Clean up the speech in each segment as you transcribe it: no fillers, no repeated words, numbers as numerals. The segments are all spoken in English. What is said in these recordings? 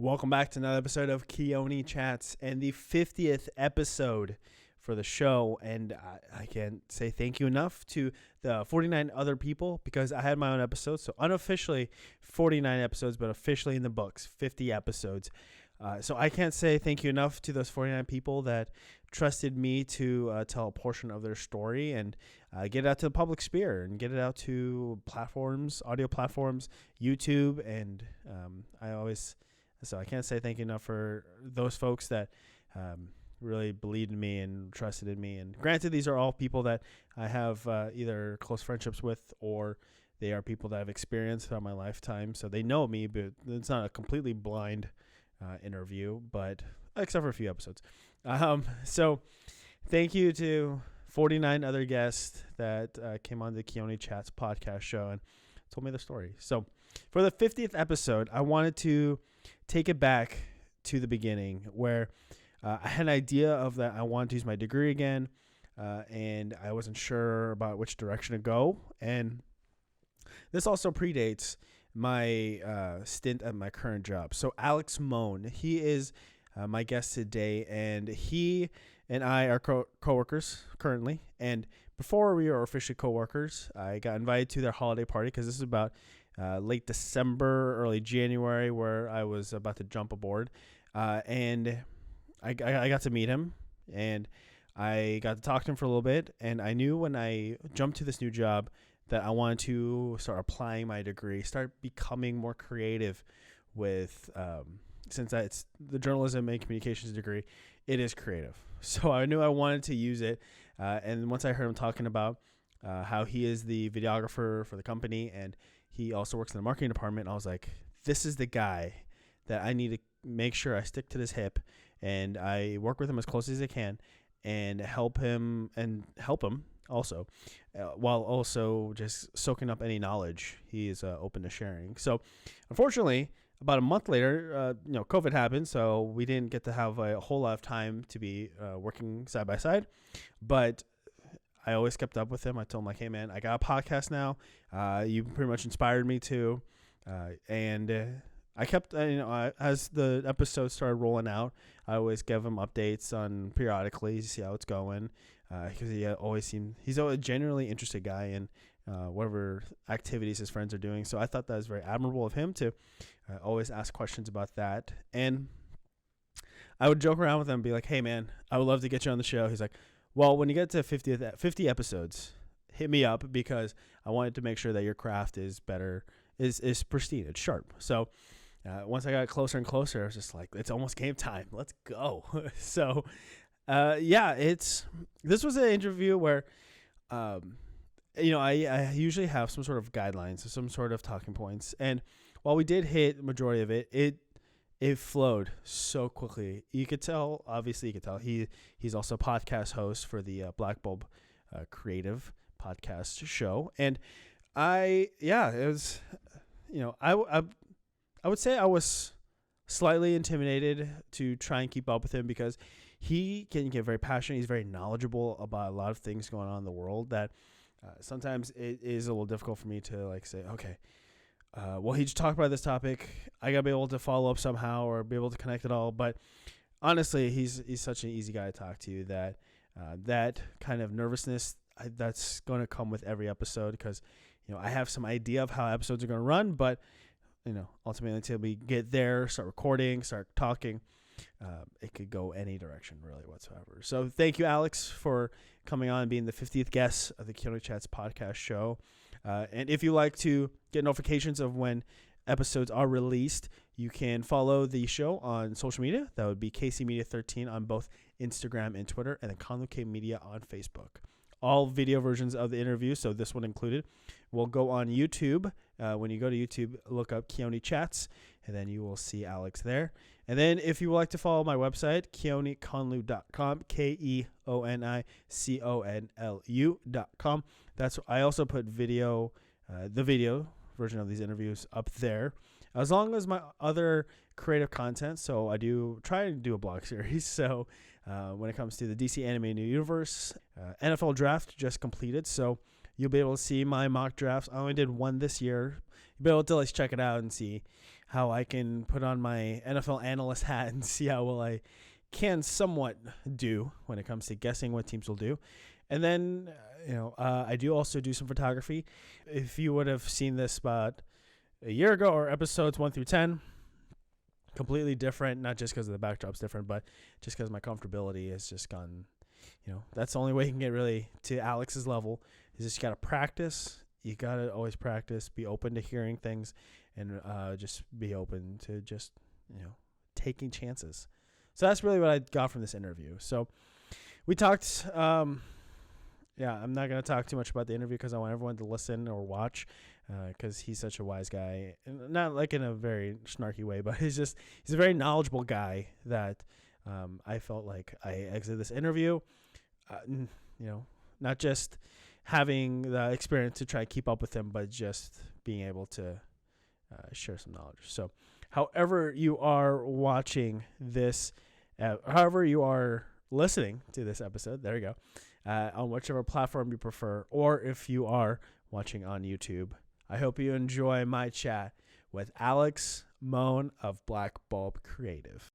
Welcome back to another episode of Keoni Chats and the 50th episode for the show. And I can't say thank you enough to the 49 other people because I had my own episodes. So unofficially 49 episodes, but officially in the books, 50 episodes. So I can't say thank you enough to those 49 people that trusted me to tell a portion of their story and get it out to the public sphere and get it out to platforms, audio platforms, YouTube. And So I can't say thank you enough for those folks that really believed in me and trusted in me. And granted, these are all people that I have either close friendships with or they are people that I've experienced throughout my lifetime. So they know me, but it's not a completely blind interview, but except for a few episodes. So thank you to 49 other guests that came on the Keoni Chats podcast show and told me the story. So for the 50th episode, I wanted to take it back to the beginning where I had an idea of that I wanted to use my degree again, and I wasn't sure about which direction to go. And this also predates my stint at my current job. So Alex Moan, he is my guest today, and he and I are co-workers currently. And before we were officially co-workers, I got invited to their holiday party because this is about late December, early January, where I was about to jump aboard. And I got to meet him, and I got to talk to him for a little bit. And I knew when I jumped to this new job that I wanted to start applying my degree, start becoming more creative with, since it's the journalism and communications degree, it is creative. So I knew I wanted to use it. And once I heard him talking about how he is the videographer for the company and he also works in the marketing department, I was like, this is the guy that I need to make sure I stick to this hip and I work with him as close as I can and help him also, while also just soaking up any knowledge he is open to sharing. So unfortunately, about a month later, COVID happened, so we didn't get to have a whole lot of time to be working side by side. But I always kept up with him. I told him, like, hey, man, I got a podcast now. You pretty much inspired me to. And I kept, as the episodes started rolling out, I always give him updates on periodically to see how it's going. Because he's a genuinely interested guy in whatever activities his friends are doing. So I thought that was very admirable of him to always ask questions about that. And I would joke around with him and be like, hey, man, I would love to get you on the show. He's like, well, when you get to 50 episodes, hit me up because I wanted to make sure that your craft is better, is pristine, it's sharp. So once I got closer and closer, I was just like, it's almost game time. Let's go. So this was an interview where, I usually have some sort of guidelines, some sort of talking points. And while we did hit the majority of it flowed so quickly. You could tell, he's also a podcast host for the Black Bulb Creative podcast show. And it was, I would say I was slightly intimidated to try and keep up with him because he can get very passionate. He's very knowledgeable about a lot of things going on in the world that sometimes it is a little difficult for me to say, okay, he just talked about this topic. I gotta be able to follow up somehow or be able to connect it all. But honestly, he's such an easy guy to talk to that that kind of nervousness that's going to come with every episode because I have some idea of how episodes are going to run, but ultimately until we get there, start recording, start talking, it could go any direction really whatsoever. So thank you, Alex, for coming on and being the 50th guest of the Keoni Chats podcast show. And if you like to get notifications of when episodes are released, you can follow the show on social media. That would be KC Media 13 on both Instagram and Twitter, and then Conluke Media on Facebook. All video versions of the interview, so this one included, will go on YouTube. When you go to YouTube, look up Keoni Chats, and then you will see Alex there. And then if you would like to follow my website, keoniconlu.com, KEONICONLU.com. I also put the video version of these interviews up there, as long as my other creative content. So I do try to do a blog series. So when it comes to the DC Animated Universe, NFL draft just completed. So you'll be able to see my mock drafts. I only did one this year. You'll be able to check it out and see how I can put on my NFL analyst hat and see how well I can somewhat do when it comes to guessing what teams will do. And then, I do also do some photography. If you would have seen this about a year ago, or episodes 1 through 10, completely different, not just because the backdrop's different, but just because my comfortability has just gone, that's the only way you can get really to Alex's level, is just you got to practice. You got to always practice, be open to hearing things, and just be open to just, taking chances. So that's really what I got from this interview. So we talked, I'm not going to talk too much about the interview because I want everyone to listen or watch, because he's such a wise guy, and not like in a very snarky way, but he's a very knowledgeable guy that I felt like I exited this interview, not just having the experience to try to keep up with him, but just being able to share some knowledge. So however you are watching this, however you are listening to this episode, there you go, on whichever platform you prefer, or if you are watching on YouTube, I hope you enjoy my chat with Alex Moan of Black Bulb Creative.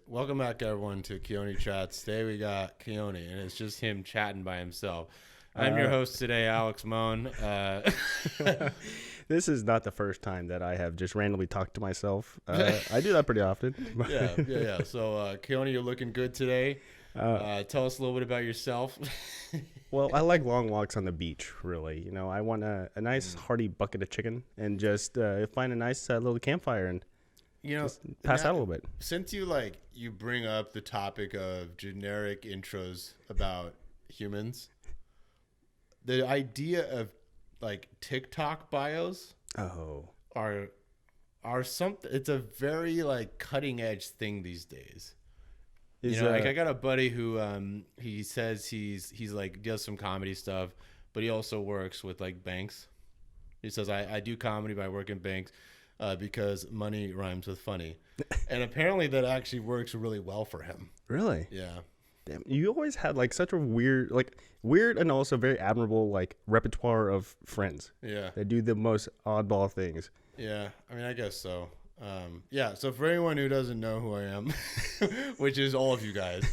Welcome back, everyone, to Keoni Chats. Today we got Keoni, and it's just him chatting by himself. I'm your host today, Alex Moan. This is not the first time that I have just randomly talked to myself. I do that pretty often. Yeah. So, Keoni, you're looking good today. Tell us a little bit about yourself. Well, I like long walks on the beach, really. I want a nice hearty bucket of chicken and just find a nice little campfire and just pass out a little bit. Since you bring up the topic of generic intros about humans, the idea of TikTok bios are something. It's a very cutting edge thing these days. I got a buddy who he says he's does some comedy stuff, but he also works with banks. He says I do comedy, but I work in banks. Because money rhymes with funny. And apparently that actually works really well for him. Really? Yeah. Damn, you always had such a weird and also very admirable repertoire of friends. Yeah. They do the most oddball things. Yeah. I mean, I guess so. So for anyone who doesn't know who I am, which is all of you guys,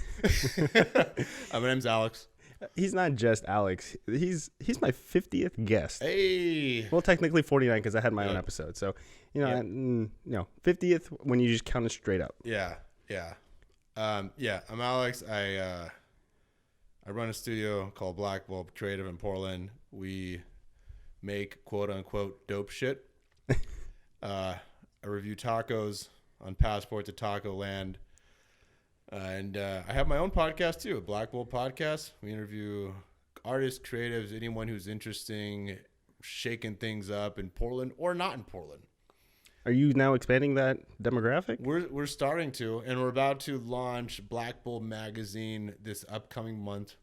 my name's Alex. He's not just Alex. He's my 50th guest. Hey. Well, technically 49 because I had my own episode. So, 50th when you just count it straight up. Yeah. I'm Alex. I run a studio called Black Bulb Creative in Portland. We make quote unquote dope shit. I review tacos on Passport to Taco Land. And I have my own podcast, too, a Black Bulb podcast. We interview artists, creatives, anyone who's interesting, shaking things up in Portland or not in Portland. Are you now expanding that demographic? We're starting to, and we're about to launch Black Bulb Magazine this upcoming month,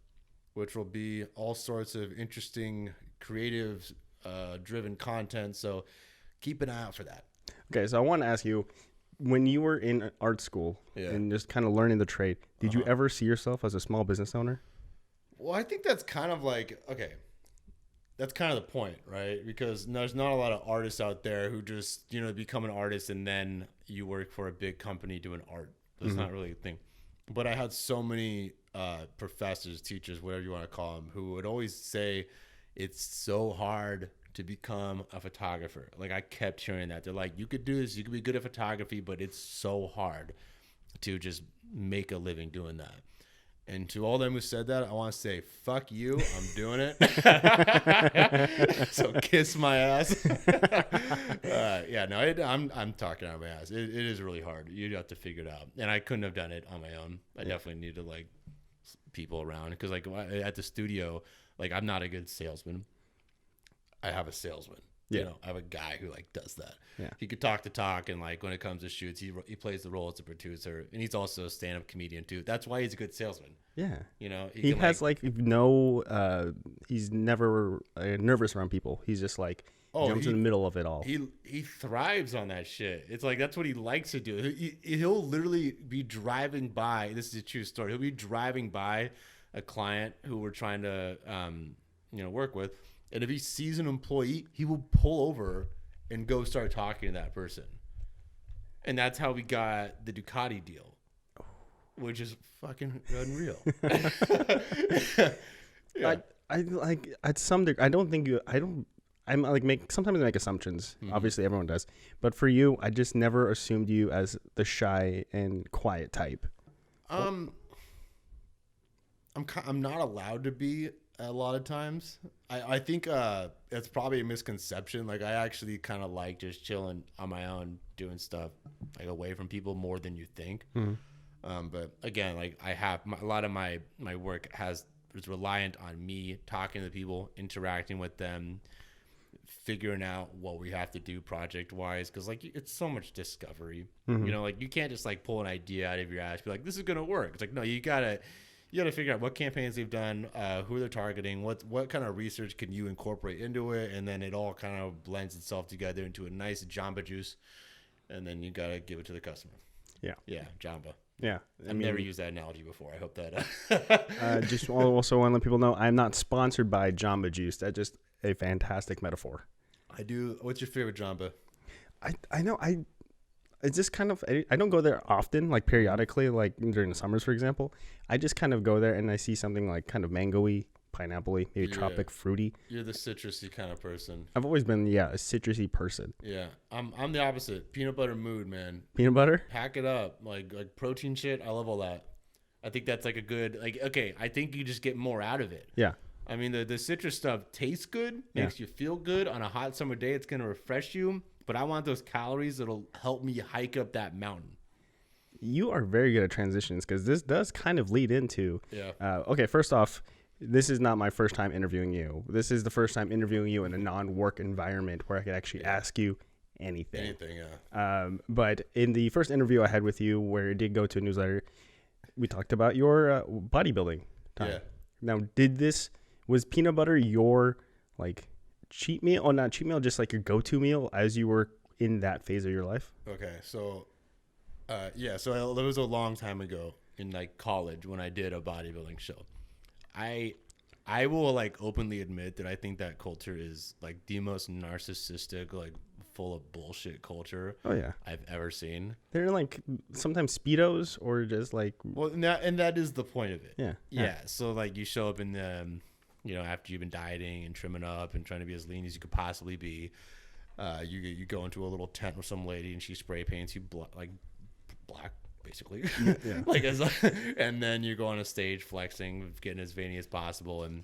which will be all sorts of interesting, creative, driven content. So keep an eye out for that. Okay, so I want to ask you, when you were in art school and just kind of learning the trade, did you ever see yourself as a small business owner? Well, I think that's kind of that's kind of the point, right? Because there's not a lot of artists out there who just, become an artist and then you work for a big company doing art. That's not really a thing. But I had so many professors, teachers, whatever you want to call them, who would always say it's so hard to become a photographer. I kept hearing that. They're like, you could do this, you could be good at photography, but it's so hard to just make a living doing that. And to all them who said that, I want to say, fuck you, I'm doing it. So kiss my ass. I'm talking out my ass. It is really hard. You have to figure it out. And I couldn't have done it on my own. I definitely needed people around. Because at the studio, I'm not a good salesman. I have a salesman. You know, I have a guy who like does that. Yeah. He could talk the talk, and like when it comes to shoots, he plays the role as a producer, and he's also a stand-up comedian too. That's why he's a good salesman. Yeah. You know, He has like no. He's never nervous around people. He's just like jumps in the middle of it all. He thrives on that shit. It's like that's what he likes to do. He'll literally be driving by. This is a true story. He'll be driving by a client who we're trying to work with. And if he sees an employee, he will pull over and go start talking to that person. And that's how we got the Ducati deal, which is fucking unreal. Yeah. I like at some degree. I don't think you. I don't. I'm like sometimes I make assumptions. Mm-hmm. Obviously, everyone does. But for you, I just never assumed you as the shy and quiet type. I'm not allowed to be. A lot of times, I think it's probably a misconception. Like I actually kind of like just chilling on my own, doing stuff like away from people more than you think. Mm-hmm. But again, like I have a lot of my work is reliant on me talking to people, interacting with them, figuring out what we have to do project wise. Because like it's so much discovery. Mm-hmm. You know, like you can't just like pull an idea out of your ass, be like, this is gonna work. It's like no, you gotta figure out what campaigns they've done, who they're targeting, what kind of research can you incorporate into it, and then it all kind of blends itself together into a nice Jamba Juice, and then you gotta give it to the customer. Yeah, Jamba. Yeah, I've never used that analogy before. I hope that. Just also want to let people know I'm not sponsored by Jamba Juice. That's just a fantastic metaphor. I do. What's your favorite Jamba? I know it's just kind of, I don't go there often, like periodically, like during the summers, for example. I just kind of go there and I see something like kind of mango-y, pineapple-y, maybe tropic fruity. You're the citrusy kind of person. I've always been, a citrusy person. Yeah, I'm the opposite. Peanut butter mood, man. Peanut butter? Pack it up. Like protein shit, I love all that. I think that's like a good, I think you just get more out of it. Yeah. I mean, the citrus stuff tastes good, makes you feel good. On a hot summer day, it's going to refresh you. But I want those calories that'll help me hike up that mountain. You are very good at transitions because this does kind of lead into. Yeah. Okay, first off, this is not my first time interviewing you. This is the first time interviewing you in a non-work environment where I could actually ask you anything. Anything, yeah. But in the first interview I had with you, where it did go to a newsletter, we talked about your bodybuilding time. Yeah. Now, was peanut butter your cheat meal, or not cheat meal, just like your go-to meal as you were in that phase of your life? Okay, so so it was a long time ago in college when I did a bodybuilding show. I will openly admit that I think that culture is the most narcissistic, full of bullshit culture I've ever seen. They're sometimes Speedos or just well, and that is the point of it. Yeah. So you show up in the after you've been dieting and trimming up and trying to be as lean as you could possibly be, you go into a little tent with some lady and she spray paints you black, basically. Yeah. And then you go on a stage flexing, getting as veiny as possible, and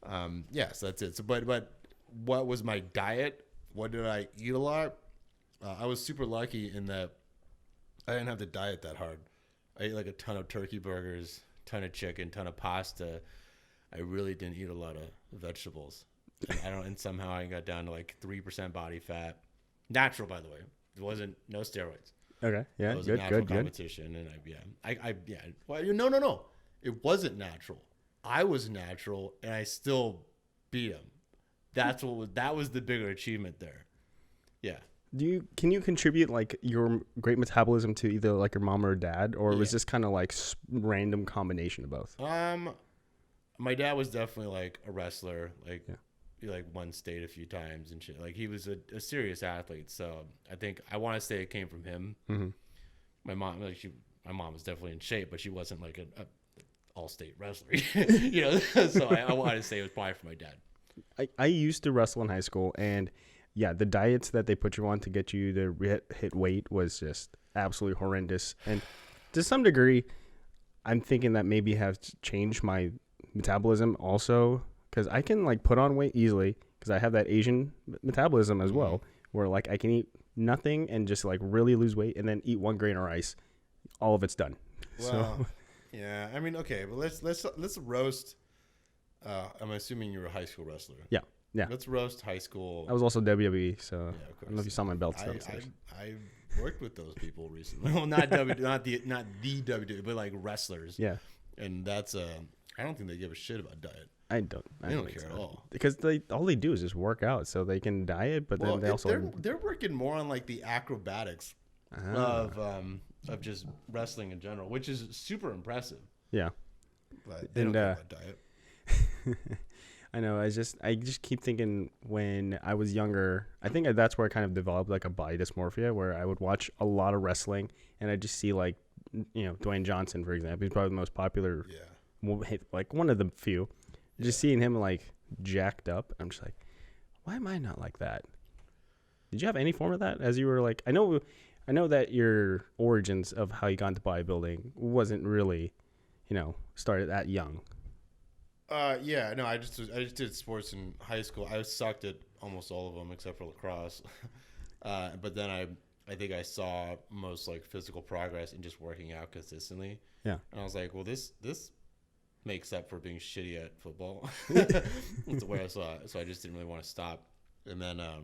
so that's it. So, but what was my diet? What did I eat a lot? I was super lucky in that I didn't have to diet that hard. I ate a ton of turkey burgers, ton of chicken, ton of pasta. I really didn't eat a lot of vegetables. And somehow I got down to 3% body fat. Natural, by the way. It wasn't no steroids. Okay. Yeah. It was a natural competition. And no. It wasn't natural. I was natural and I still beat him. That was the bigger achievement there. Yeah. Can you contribute your great metabolism to either your mom or dad, or was this kind of random combination of both? My dad was definitely a wrestler, he won state a few times and shit. He was a serious athlete. So I want to say it came from him. Mm-hmm. My mom, my mom was definitely in shape, but she wasn't an all-state wrestler, So I want to say it was probably from my dad. I used to wrestle in high school, and the diets that they put you on to get you to hit weight was just absolutely horrendous. And to some degree, I'm thinking that maybe have changed my metabolism also, because I can put on weight easily because I have that Asian metabolism as well, where I can eat nothing and just really lose weight and then eat 1 grain of rice, all of it's done. Well, yeah, I mean, okay, but let's roast. I'm assuming you're a high school wrestler. Yeah. Yeah. Let's roast high school. I was also WWE, so Yeah, of I don't know course. if you saw my belts downstairs. I worked with those people recently. Well, not the WWE, but like wrestlers. Yeah. And that's I don't think they give a shit about diet. I don't They don't think care so. at all. Because all they do is just work out, so they can diet, but then they also they're working more on like the acrobatics of just wrestling in general, which is super impressive. yeah. But they don't care about diet. I know. I just keep thinking when I was younger. I think that's where I kind of developed like a body dysmorphia, where I would watch a lot of wrestling and I just see like, Dwayne Johnson, for example. He's probably the most popular. Yeah. Like one of the few. Just seeing him like jacked up, I'm just like, why am I not like that? Did you have any form of that as you were like? I know that your origins of how you got into bodybuilding wasn't really, started that young. Yeah, no, I just did sports in high school. I sucked at almost all of them except for lacrosse. But then I think I saw most like physical progress in just working out consistently. Yeah. And I was like, well, this makes up for being shitty at football. That's the way I saw it. So I just didn't really want to stop. And then I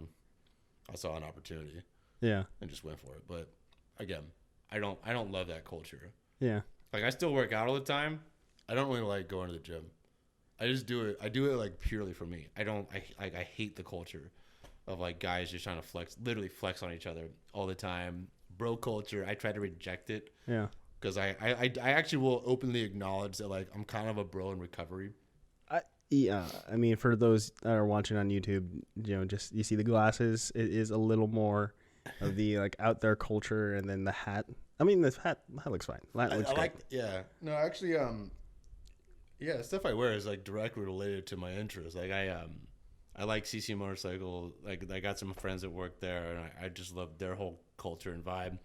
saw an opportunity. Yeah. And just went for it. But again, I don't love that culture. Yeah. Like I still work out all the time. I don't really like going to the gym. I just do it. I do it like purely for me. I hate the culture of like guys just trying to literally flex on each other all the time. Bro culture. I try to reject it. Yeah. Because I actually will openly acknowledge that like I'm kind of a bro in recovery. Yeah, I mean, for those that are watching on YouTube, just you see the glasses. It is a little more of the like out there culture, and then the hat. I mean, this hat looks fine. That looks good. Yeah. No, actually, yeah, the stuff I wear is like directly related to my interests. Like I like CC Motorcycle. Like I got some friends that work there, and I just love their whole culture and vibe.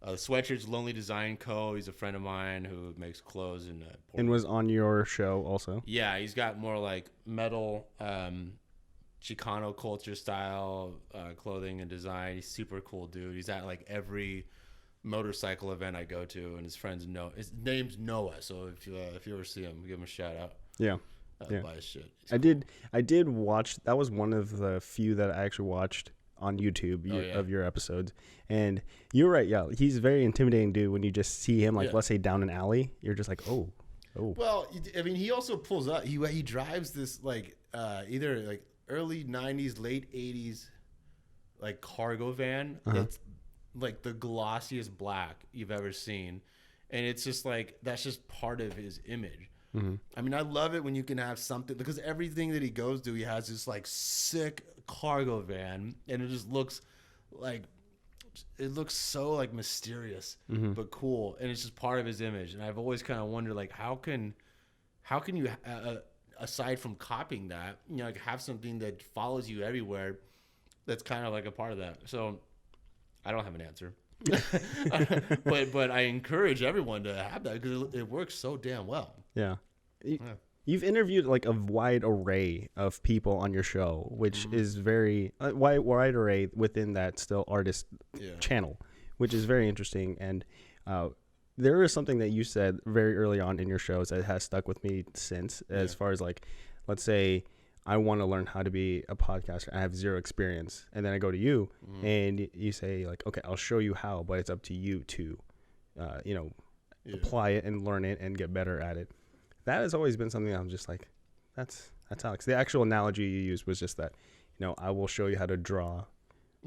The sweatshirt's Lonely Design Co. He's a friend of mine who makes clothes and was on your show also. Yeah, he's got more like metal, Chicano culture style clothing and design. He's super cool dude. He's at like every motorcycle event I go to, and his friends know. His name's Noah, so if you ever see him, give him a shout out. Yeah. Buy his shit. I did watch. That was one of the few that I actually watched on YouTube of your episodes. And you're right, yeah. He's a very intimidating dude when you just see him, like, let's say down an alley. You're just like, oh. Well, I mean, he also pulls up. He drives this, like, either, like, early 90s, late 80s, like, cargo van that's, like, the glossiest black you've ever seen. And it's just, like, that's just part of his image. Mm-hmm. I mean, I love it when you can have something, because everything that he goes to, he has this, like, sick cargo van, and it just looks like so like mysterious but cool, and it's just part of his image. And I've always kind of wondered, like, how can you aside from copying that, like, have something that follows you everywhere that's kind of like a part of that. So I don't have an answer. but I encourage everyone to have that because it works so damn well. Yeah. You've interviewed like a wide array of people on your show, which is very wide array within that still artist channel, which is very interesting. And there is something that you said very early on in your shows that has stuck with me since, as far as like, let's say I want to learn how to be a podcaster. I have zero experience. And then I go to you and you say like, okay, I'll show you how, but it's up to you to, apply it and learn it and get better at it. That has always been something I'm just like, that's Alex. The actual analogy you used was just that, I will show you how to draw.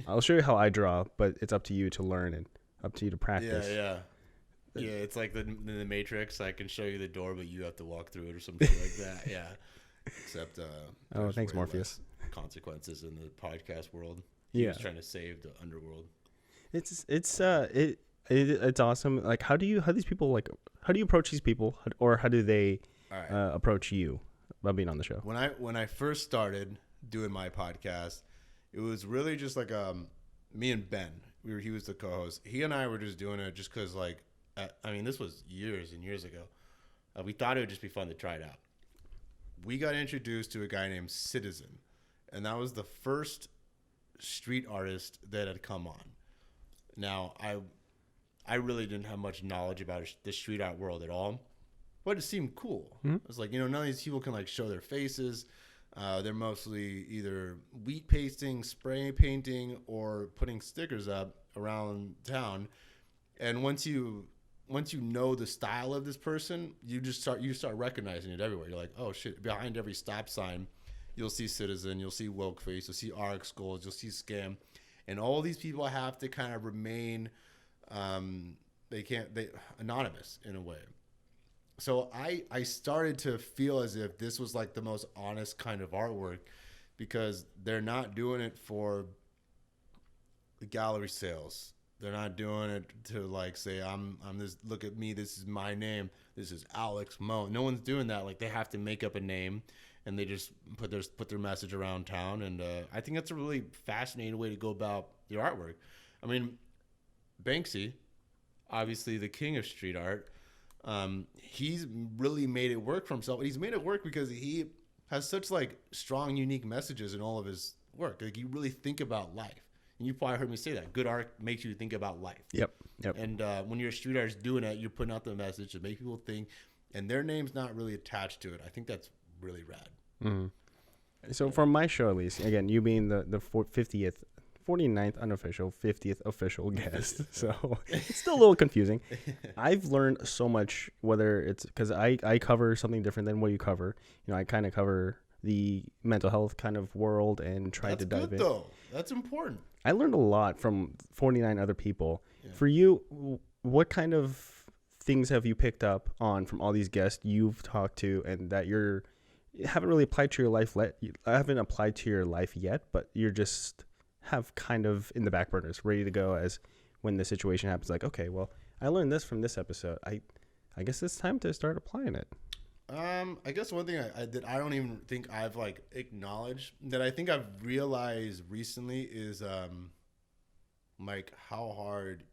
I'll show you how I draw, but it's up to you to learn and up to you to practice. Yeah. It's like the Matrix. I can show you the door, but you have to walk through it or something like that. Yeah. Except, thanks, Morpheus. Consequences in the podcast world. He's trying to save the underworld. It's awesome. Like, how do you approach these people, or how do they approach you about being on the show? When I first started doing my podcast, it was really just like me and Ben. He was the co-host. He and I were just doing it just because, like, this was years and years ago. We thought it would just be fun to try it out. We got introduced to a guy named Citizen, and that was the first street artist that had come on. Now, I really didn't have much knowledge about the street art world at all, but it seemed cool. Mm-hmm. It was like, none of these people can like show their faces. They're mostly either wheat pasting, spray painting, or putting stickers up around town. And once you know the style of this person, you start recognizing it everywhere. You're like, oh shit! Behind every stop sign, you'll see Citizen, you'll see Woke Face, you'll see RX Gold, you'll see Scam, and all these people have to kind of remain, they anonymous in a way. So I started to feel as if this was like the most honest kind of artwork, because they're not doing it for the gallery sales. They're not doing it to like say I'm this, look at me, this is my name, this is Alex Moan. No one's doing that. Like, they have to make up a name and they just put their message around town. And I think that's a really fascinating way to go about your artwork. I mean, Banksy, obviously the king of street art. He's really made it work for himself. He's made it work because he has such like strong, unique messages in all of his work. Like, you really think about life. And you probably heard me say that. Good art makes you think about life. Yep. And when you're a street artist doing it, you're putting out the message to make people think, and their name's not really attached to it. I think that's really rad. Mm-hmm. So from my show, at least, again, you being the 50th, 49th unofficial, 50th official guest. So it's still a little confusing. I've learned so much, whether it's because I cover something different than what you cover. You know, I kind of cover the mental health kind of world and try to dive in. Though. That's important. I learned a lot from 49 other people. Yeah. For you, what kind of things have you picked up on from all these guests you've talked to, and that you haven't really applied to your life? I haven't applied to your life yet, but you're just have kind of in the back burners, ready to go as when the situation happens. Like, okay, well, I learned this from this episode. I guess it's time to start applying it. I guess one thing that I don't even think I've like acknowledged, that I think I've realized recently, is like how hard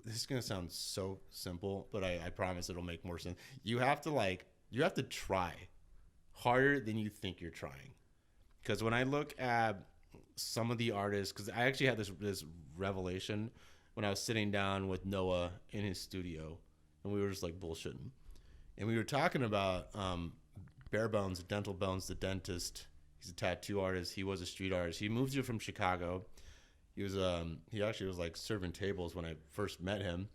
this is gonna sound so simple, but I promise it'll make more sense. You have to try harder than you think you're trying. Because when I look at some of the artists, because I actually had this revelation when I was sitting down with Noah in his studio, and we were just like bullshitting. And we were talking about Bare Bones, Dental Bones, the dentist. He's a tattoo artist. He was a street artist. He moved here from Chicago. He actually was like serving tables when I first met him.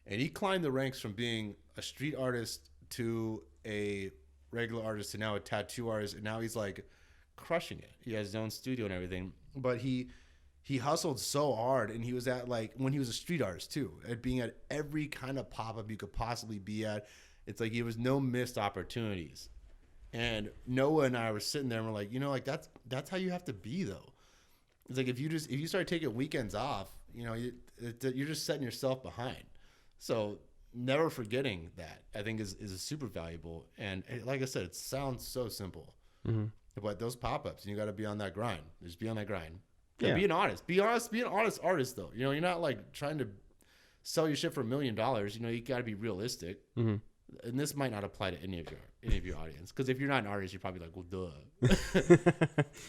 And he climbed the ranks from being a street artist to a regular artist to now a tattoo artist. And now he's like crushing it. He has his own studio and everything. But he hustled so hard, and he was at like, when he was a street artist too, at being at every kind of pop-up you could possibly be at. It's like, there was no missed opportunities. And Noah and I were sitting there and we're like, like that's how you have to be though. It's like, if you start taking weekends off, you're just setting yourself behind. So never forgetting that, I think is super valuable. And like I said, it sounds so simple, but those pop-ups, you got to be on that grind. Just be on that grind. Yeah. Be an honest. Be an honest artist though. You're not like trying to sell your shit for $1 million. You got to be realistic. Mm-hmm. And this might not apply to any of your audience, because if you're not an artist, you're probably like, well, duh.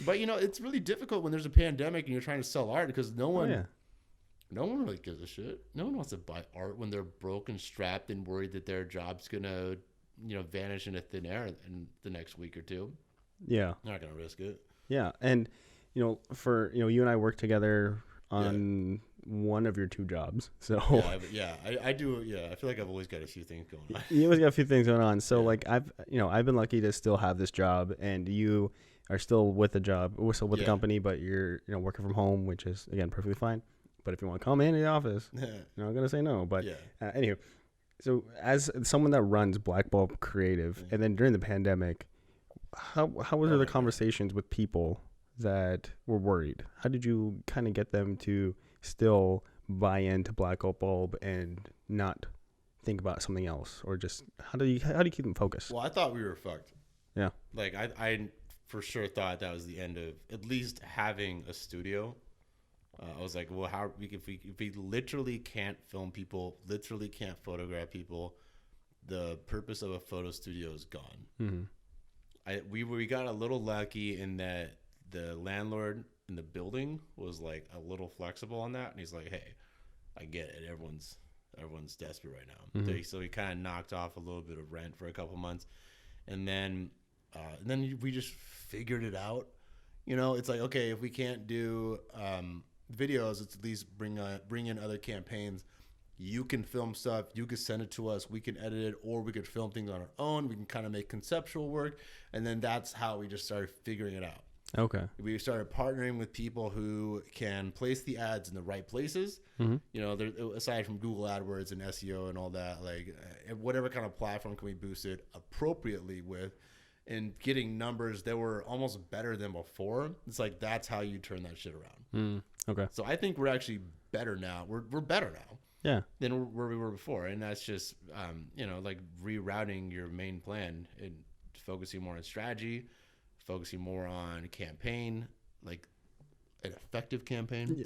But it's really difficult when there's a pandemic and you're trying to sell art, because no one really gives a shit. No one wants to buy art when they're broke and strapped and worried that their job's gonna vanish into thin air in the next week or two. Yeah, they're not gonna risk it. Yeah, and for you and I work together on one of your two jobs. So I do. Yeah, I feel like I've always got a few things going on. You always got a few things going on. So like I've been lucky to still have this job, and you are still with the job, we're still with the company, but you're working from home, which is again perfectly fine. But if you want to come in the office, I'm not gonna say no. But anyway, so as someone that runs Black Bulb Creative, and then during the pandemic, how were the conversations with people that were worried? How did you kind of get them to still buy into Black Bulb and not think about something else, or just how do you keep them focused? Well, I thought we were fucked. Yeah, like I for sure thought that was the end of at least having a studio. I was like, well, if we literally can't film people, literally can't photograph people, the purpose of a photo studio is gone. Mm-hmm. We got a little lucky in that the landlord in the building was like a little flexible on that, and he's like, hey, I get it, everyone's desperate right now. Mm-hmm. So he kind of knocked off a little bit of rent for a couple months, and then And then we just figured it out. You know, it's like, okay, if we can't do videos, let's at least bring in other campaigns. You can film stuff. You can send it to us. We can edit it, or we could film things on our own. We can kind of make conceptual work. And then that's how we just started figuring it out. Okay. We started partnering with people who can place the ads in the right places. Mm-hmm. You know, aside from Google AdWords and SEO and all that, like whatever kind of platform can we boost it appropriately with, and getting numbers that were almost better than before. It's like, that's how you turn that shit around. Okay. So I think we're actually better now. We're better now. Yeah. Than where we were before. And that's just, you know, like rerouting your main plan and focusing more on strategy, focusing more on campaign, like an effective campaign,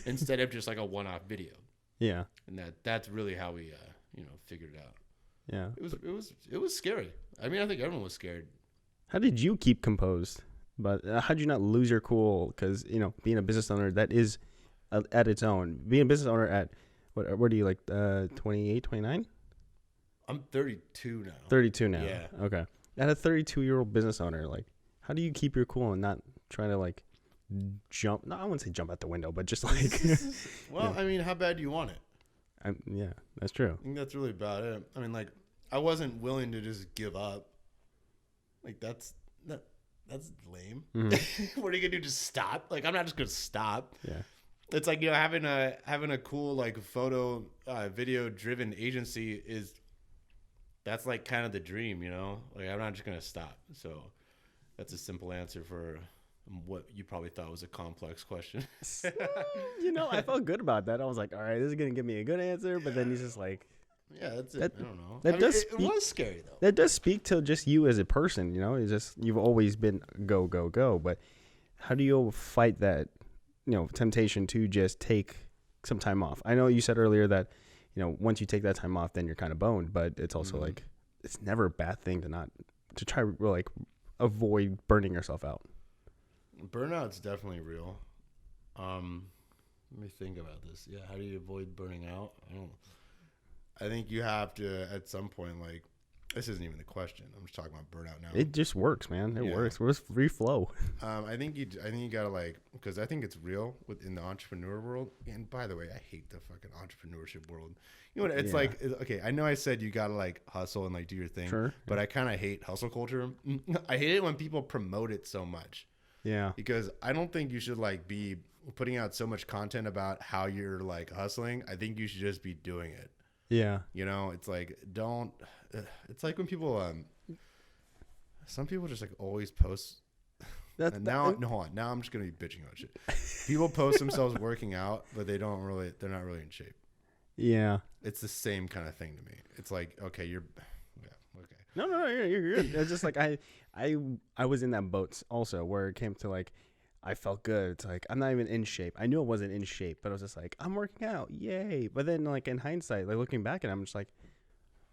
instead of just like a one-off video. Yeah. And that's really how we, you know, figured it out. Yeah. It was scary. I mean, I think everyone was scared. How did you keep composed? But how did you not lose your cool? Because, you know, being a business owner, that is at its own. Being a business owner at, what are you, like 28, 29? I'm 32 now. 32 now. Yeah. Okay. At a 32-year-old business owner, like, how do you keep your cool and not try to, like, jump? No, I wouldn't say jump out the window, but just like. Well, yeah. I mean, how bad do you want it? Yeah, that's true. I think that's really about it. I mean, like, I wasn't willing to just give up. Like, that's lame. Mm-hmm. What are you gonna do? Just stop? Like, I'm not just gonna stop. Yeah. It's like, you know, having a cool, like, photo video driven agency that's like kind of the dream, you know. Like, I'm not just gonna stop. So that's a simple answer for what you probably thought was a complex question. You know, I felt good about that. I was like, all right, this is gonna give me a good answer. But then he's just like, yeah, that's it. I don't know. It was scary though. That does speak to just you as a person. You know, it's just, you've always been go, go, go. But how do you fight that, you know, temptation to just take some time off? I know you said earlier that, you know, once you take that time off, then you're kind of boned. But it's also like, it's never a bad thing to try like avoid burning yourself out. Burnout's definitely real. Let me think about this. Yeah, how do you avoid burning out? I think you have to, at some point, like, this isn't even the question. I'm just talking about burnout now. It just works, man. It works. We're just free flow. I think you gotta, like, because I think it's real within the entrepreneur world. And by the way, I hate the fucking entrepreneurship world. You know what? It's like, okay, I know I said you gotta, like, hustle and, like, do your thing. Sure. But I kind of hate hustle culture. I hate it when people promote it so much. Yeah. Because I don't think you should, like, be putting out so much content about how you're, like, hustling. I think you should just be doing it. Yeah. You know, it's like, it's like when people, some people just, like, always post. Now I'm just going to be bitching about shit. People post themselves working out, but they're not really in shape. Yeah. It's the same kind of thing to me. It's like, okay, okay. No, you're good. It's just like, I was in that boat also, where it came to, like, I felt good. It's like, I'm not even in shape. I knew I wasn't in shape, but I was just like, I'm working out. Yay. But then, like, in hindsight, like, looking back at it, I'm just like,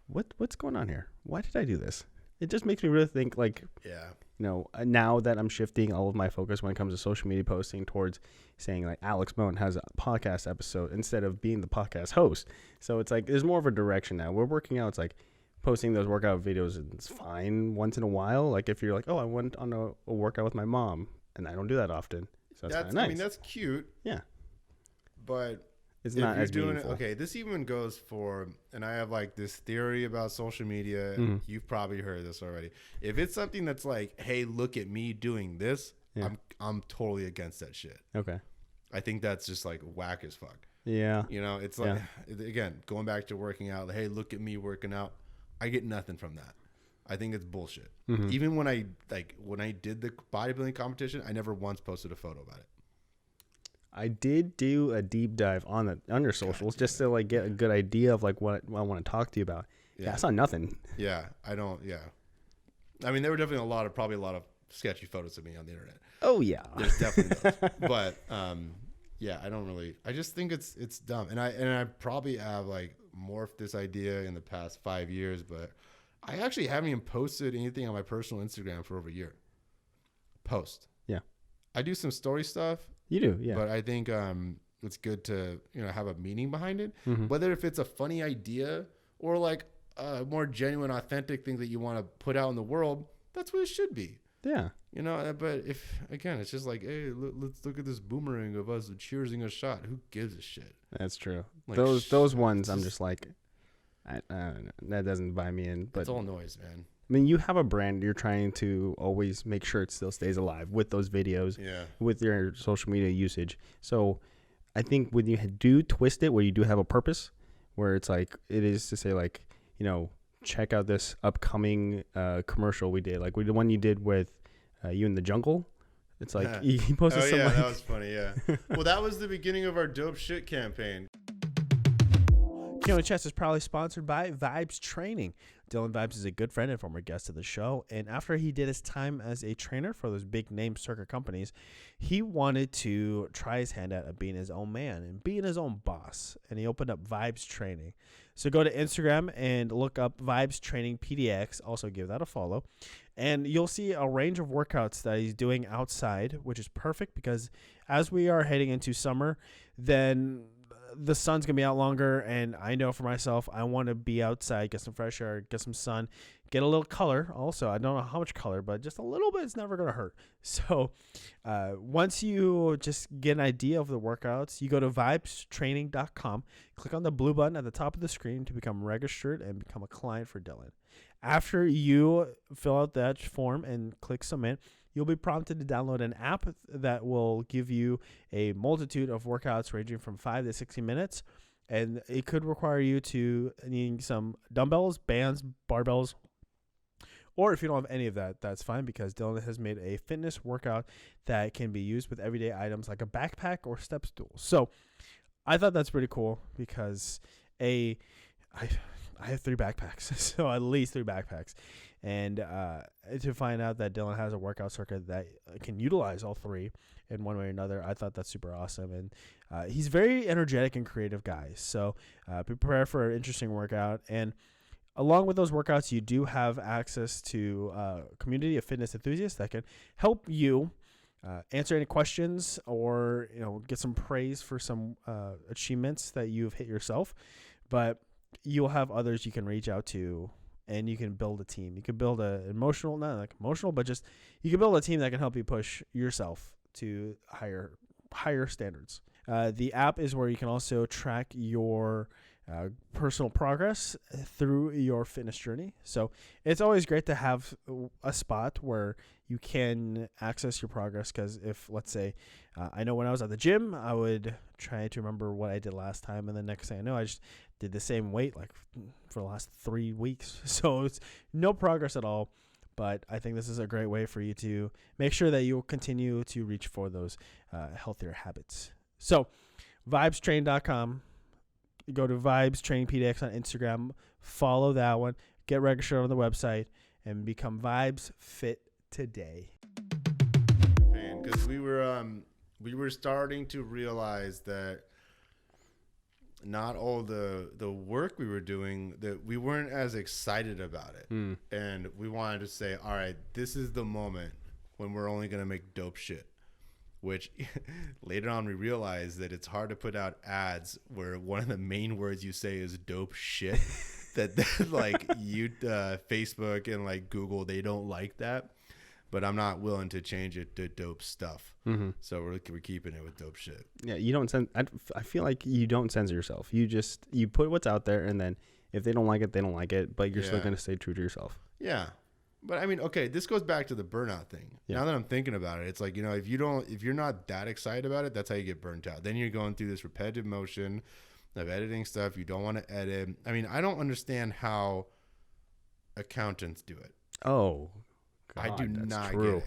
what's going on here? Why did I do this? It just makes me really think, like, yeah, you know, now that I'm shifting all of my focus when it comes to social media posting towards saying, like, Alex Moan has a podcast episode instead of being the podcast host. So it's like, there's more of a direction now. We're working out. It's like, posting those workout videos is fine once in a while. Like, if you're like, oh, I went on a workout with my mom, and I don't do that often. So that's nice. I mean, that's cute. Yeah. But it's not as doing meaningful. Okay, this even goes for, and I have, like, this theory about social media. Mm-hmm. You've probably heard this already. If it's something that's like, hey, look at me doing this, I'm totally against that shit. Okay. I think that's just, like, whack as fuck. Yeah. You know, it's like, again, going back to working out, hey, look at me working out. I get nothing from that. I think it's bullshit. Mm-hmm. Even when I did the bodybuilding competition, I never once posted a photo about it. I did do a deep dive on your socials just to, like, get a good idea of, like, what I want to talk to you about. Yeah, I saw nothing. Yeah, I don't. Yeah, I mean, there were definitely a lot of sketchy photos of me on the internet. Oh yeah, there's definitely those. But yeah, I don't really. I just think it's dumb, and I probably have, like, morphed this idea in the past 5 years, but I actually haven't even posted anything on my personal Instagram for over a year. Yeah. I do some story stuff. You do, yeah. But I think it's good to, you know, have a meaning behind it. Mm-hmm. Whether if it's a funny idea or, like, a more genuine, authentic thing that you want to put out in the world, That's what it should be. Yeah. You know, but if again, it's just like, hey, let's look at this boomerang of us cheersing a shot. Who gives a shit? That's true. Like, those ones, I'm just like, I don't know, that doesn't buy me in. But it's all noise, man. I mean, you have a brand. You're trying to always make sure it still stays alive with those videos, with your social media usage. So I think when you do twist it, where you do have a purpose, where it's like, it is to say like, you know, check out this upcoming commercial we did, like the one you did with you in the jungle. It's like he posted some. Yeah, that was funny. Yeah. Well, that was the beginning of our dope shit campaign. Keoni Chess is proudly sponsored by Vibes Training. Dylan Vibes is a good friend and former guest of the show. And after he did his time as a trainer for those big name circuit companies, he wanted to try his hand at being his own man and being his own boss. And he opened up Vibes Training. So go to Instagram and look up Vibes Training PDX. Also give that a follow. And you'll see a range of workouts that he's doing outside, which is perfect because as we are heading into summer, then the sun's going to be out longer. And I know for myself, I want to be outside, get some fresh air, get some sun, get a little color. Also, I don't know how much color, but just a little bit is never going to hurt. So once you just get an idea of the workouts, you go to vibestraining.com, click on the blue button at the top of the screen to become registered and become a client for Dylan. After you fill out that form and click submit, you'll be prompted to download an app that will give you a multitude of workouts ranging from 5 to 60 minutes. And it could require you to need some dumbbells, bands, barbells, or if you don't have any of that, that's fine because Dylan has made a fitness workout that can be used with everyday items like a backpack or step stool. So I thought that's pretty cool because I have 3 backpacks, so at least 3 backpacks. And to find out that Dylan has a workout circuit that can utilize all 3 in one way or another, I thought that's super awesome. And he's very energetic and creative guy. So prepare for an interesting workout. And along with those workouts, you do have access to a community of fitness enthusiasts that can help you answer any questions or get some praise for some achievements that you've hit yourself. But you'll have others you can reach out to, and you can build a team. You can build not like emotional, but just you can build a team that can help you push yourself to higher standards. The app is where you can also track your personal progress through your fitness journey. So it's always great to have a spot where you can access your progress because if, let's say, I know when I was at the gym, I would try to remember what I did last time, and the next thing I know, I just did the same weight like for the last 3 weeks. So it's no progress at all. But I think this is a great way for you to make sure that you'll continue to reach for those healthier habits. So vibestrain.com. Go to Vibes Training PDX on Instagram. Follow that one. Get registered on the website and become Vibes Fit today. Because we were starting to realize that not all the work we were doing, that we weren't as excited about it. And we wanted to say, all right, this is the moment when we're only going to make dope shit. Which later on we realized that it's hard to put out ads where one of the main words you say is dope shit. that like Facebook and like Google, they don't like that. But I'm not willing to change it to dope stuff. Mm-hmm. So we're keeping it with dope shit. Yeah, you don't I feel like you don't censor yourself. You put what's out there, and then if they don't like it, they don't like it. But you're still going to stay true to yourself. Yeah. But I mean, okay, this goes back to the burnout thing. Yeah. Now that I'm thinking about it, it's like, if you're not that excited about it, that's how you get burnt out. Then you're going through this repetitive motion of editing stuff you don't want to edit. I mean, I don't understand how accountants do it. Oh, God, I do not get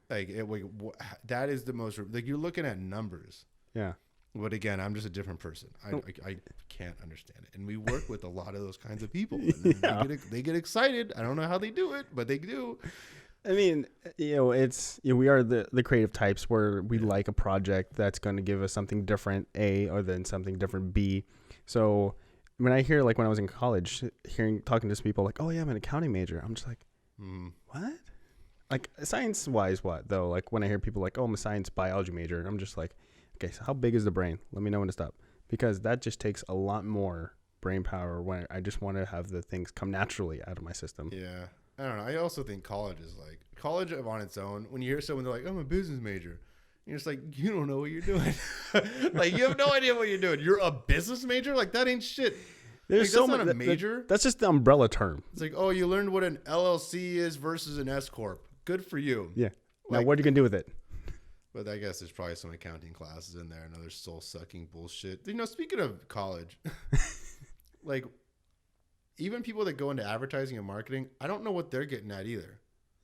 it. That is the most, you're looking at numbers. Yeah. But again, I'm just a different person. I can't understand it. And we work with a lot of those kinds of people. And they get excited. I don't know how they do it, but they do. I mean, it's we are the creative types where we like a project that's going to give us something different, A, or then something different, B. So when I hear, like when I was in college, talking to some people like, oh yeah, I'm an accounting major. I'm just like, what? Like science-wise, what though? Like when I hear people like, oh, I'm a science biology major, I'm just like, okay, so how big is the brain? Let me know when to stop. Because that just takes a lot more brain power when I just want to have the things come naturally out of my system. Yeah. I don't know. I also think college is like college on its own. When you hear someone, they're like, I'm a business major. You're just like, you don't know what you're doing. Like, you have no idea what you're doing. You're a business major? Like, that ain't shit. There's Like, that's not a major. That's just the umbrella term. It's like, oh, you learned what an LLC is versus an S corp. Good for you. Yeah. Now, Like, what are you gonna do with it? but I guess there's probably some accounting classes in there, another soul sucking bullshit. You know, speaking of college, like, even people that go into advertising and marketing, I don't know what they're getting at either.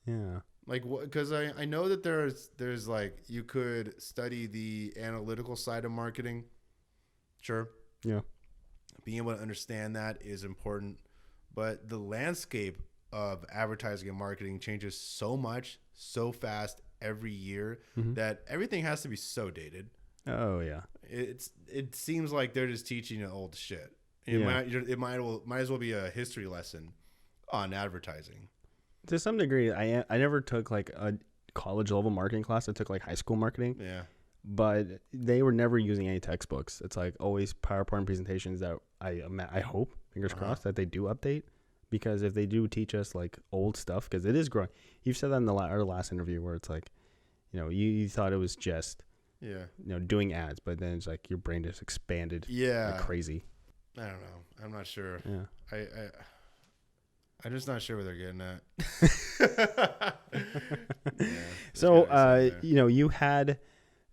Yeah. Like, because I know that there's like, you could study the analytical side of marketing. Sure. Yeah. Being able to understand that is important. But the landscape of advertising and marketing changes so much, so fast every year that everything has to be so dated. Oh yeah. It seems like they're just teaching you old shit. It might as well be a history lesson on advertising. To some degree, I never took like a college level marketing class. I took like high school marketing. Yeah. But they were never using any textbooks. It's like always PowerPoint presentations that I hope, fingers crossed, that they do update. Because if they do teach us like old stuff, because it is growing. You've said that in our last interview where it's like, you know, you thought it was just, doing ads, but then it's like your brain just expanded like crazy. I don't know. I'm not sure. Yeah. I'm just not sure what they're getting at. So, you had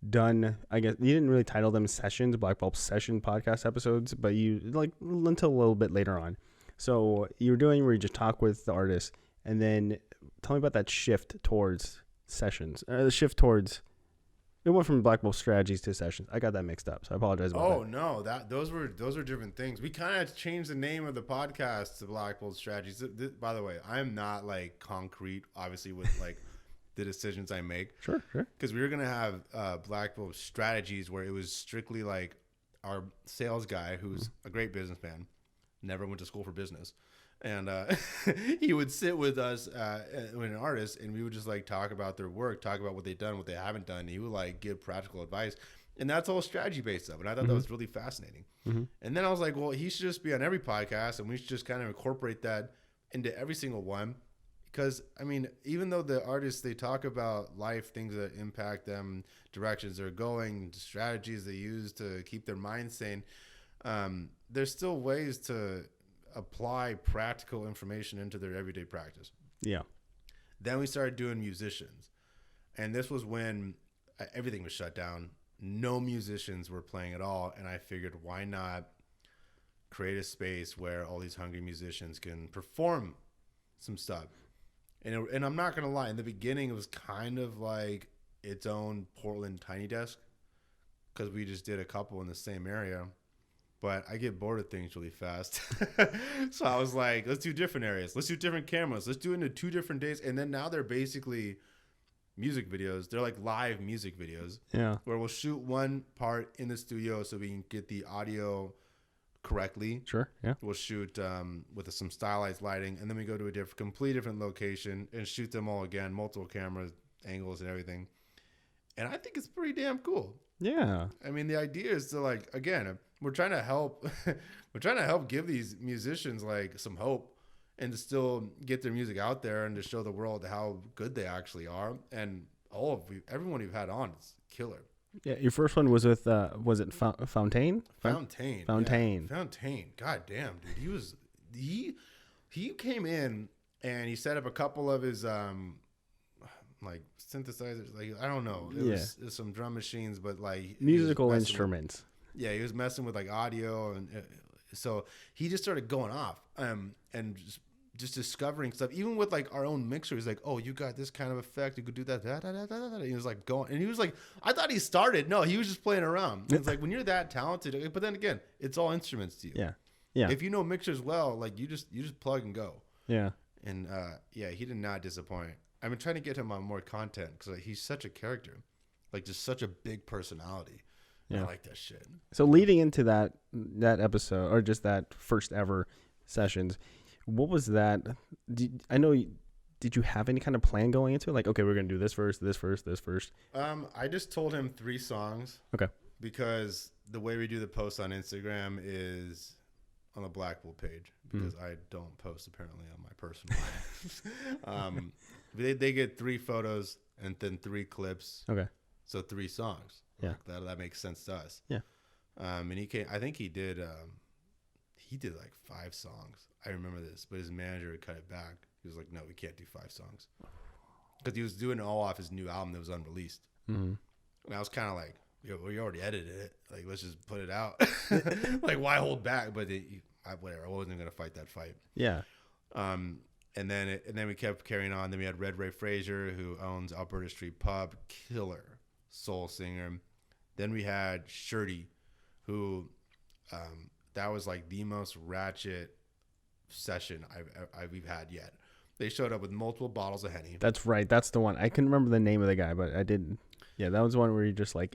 done, I guess you didn't really title them sessions, Black Bulb session podcast episodes, but you like until a little bit later on. So you were doing where you just talk with the artist, and then tell me about that shift towards sessions. The shift towards it went from Black Bulb strategies to sessions. I got that mixed up, so I apologize about that. Oh no, those were different things. We kind of changed the name of the podcast to Black Bulb Strategies. By the way, I am not like concrete, obviously, with like the decisions I make. Sure. Because we were gonna have Black Bulb Strategies, where it was strictly like our sales guy, who's a great businessman, never went to school for business, and he would sit with us when an artist, and we would just like talk about their work, talk about what they've done, what they haven't done. And he would like give practical advice, and that's all strategy based stuff. And I thought that was really fascinating. And then I was like, well, he should just be on every podcast, and we should just kind of incorporate that into every single one. Because, I mean, even though the artists, they talk about life, things that impact them, directions they're going, strategies they use to keep their mind sane, there's still ways to apply practical information into their everyday practice. Yeah. Then we started doing musicians. And this was when everything was shut down. No musicians were playing at all. And I figured, why not create a space where all these hungry musicians can perform some stuff? And I'm not going to lie, in the beginning, it was kind of like its own Portland Tiny Desk, because we just did a couple in the same area. But I get bored of things really fast. So I was like, let's do different areas. Let's do different cameras. Let's do it into 2 different days. And then now they're basically music videos. They're like live music videos. Yeah. Where we'll shoot one part in the studio so we can get the audio correctly. Sure. Yeah. We'll shoot with some stylized lighting, and then we go to a completely different location and shoot them all again, multiple cameras, angles, and everything. And I think it's pretty damn cool. Yeah. I mean, the idea is to like, again, we're trying to help. We're trying to help give these musicians like some hope, and to still get their music out there and to show the world how good they actually are. And everyone we've had on is killer. Yeah, your first one was with was it Fontaine? Fontaine. Fontaine. Yeah, Fontaine. God damn, dude. He came in and he set up a couple of his like synthesizers. Like, I don't know. It was some drum machines, but like musical instruments. He was messing with like audio, and so he just started going off and just discovering stuff, even with like our own mixer. He's like, oh, you got this kind of effect, you could do that. And he was like going, and he was like, I thought he started. No, he was just playing around. It's like, when you're that talented, but then again, it's all instruments to you. Yeah. If you know mixers well, like you just plug and go. Yeah. And he did not disappoint. I've been trying to get him on more content because he's such a character, like just such a big personality. Yeah. I like that shit. So leading into that episode, or just that first ever sessions, what was that? Did you have any kind of plan going into it? Like, okay, we're going to do this first, this first, this first. I just told him 3 songs. Okay. Because the way we do the posts on Instagram is on the Blackpool page because I don't post apparently on my personal life. They get 3 photos and then 3 clips. Okay. So 3 songs. Yeah. Like that makes sense to us. Yeah. And I think he did like 5 songs. I remember this, but his manager cut it back. He was like, no, we can't do 5 songs. Because he was doing it all off his new album that was unreleased. Mm-hmm. And I was kind of like, yo, well, you already edited it. Like, let's just put it out. Like, why hold back? But whatever. I wasn't going to fight that fight. Yeah. And then we kept carrying on. Then we had Red Ray Frazier, who owns Alberta Street Pub, killer soul singer. Then we had Shirty, who that was like the most ratchet session we've had yet. They showed up with multiple bottles of Henny. That's right. That's the one. I couldn't remember the name of the guy, but I didn't. Yeah, that was the one where you just like,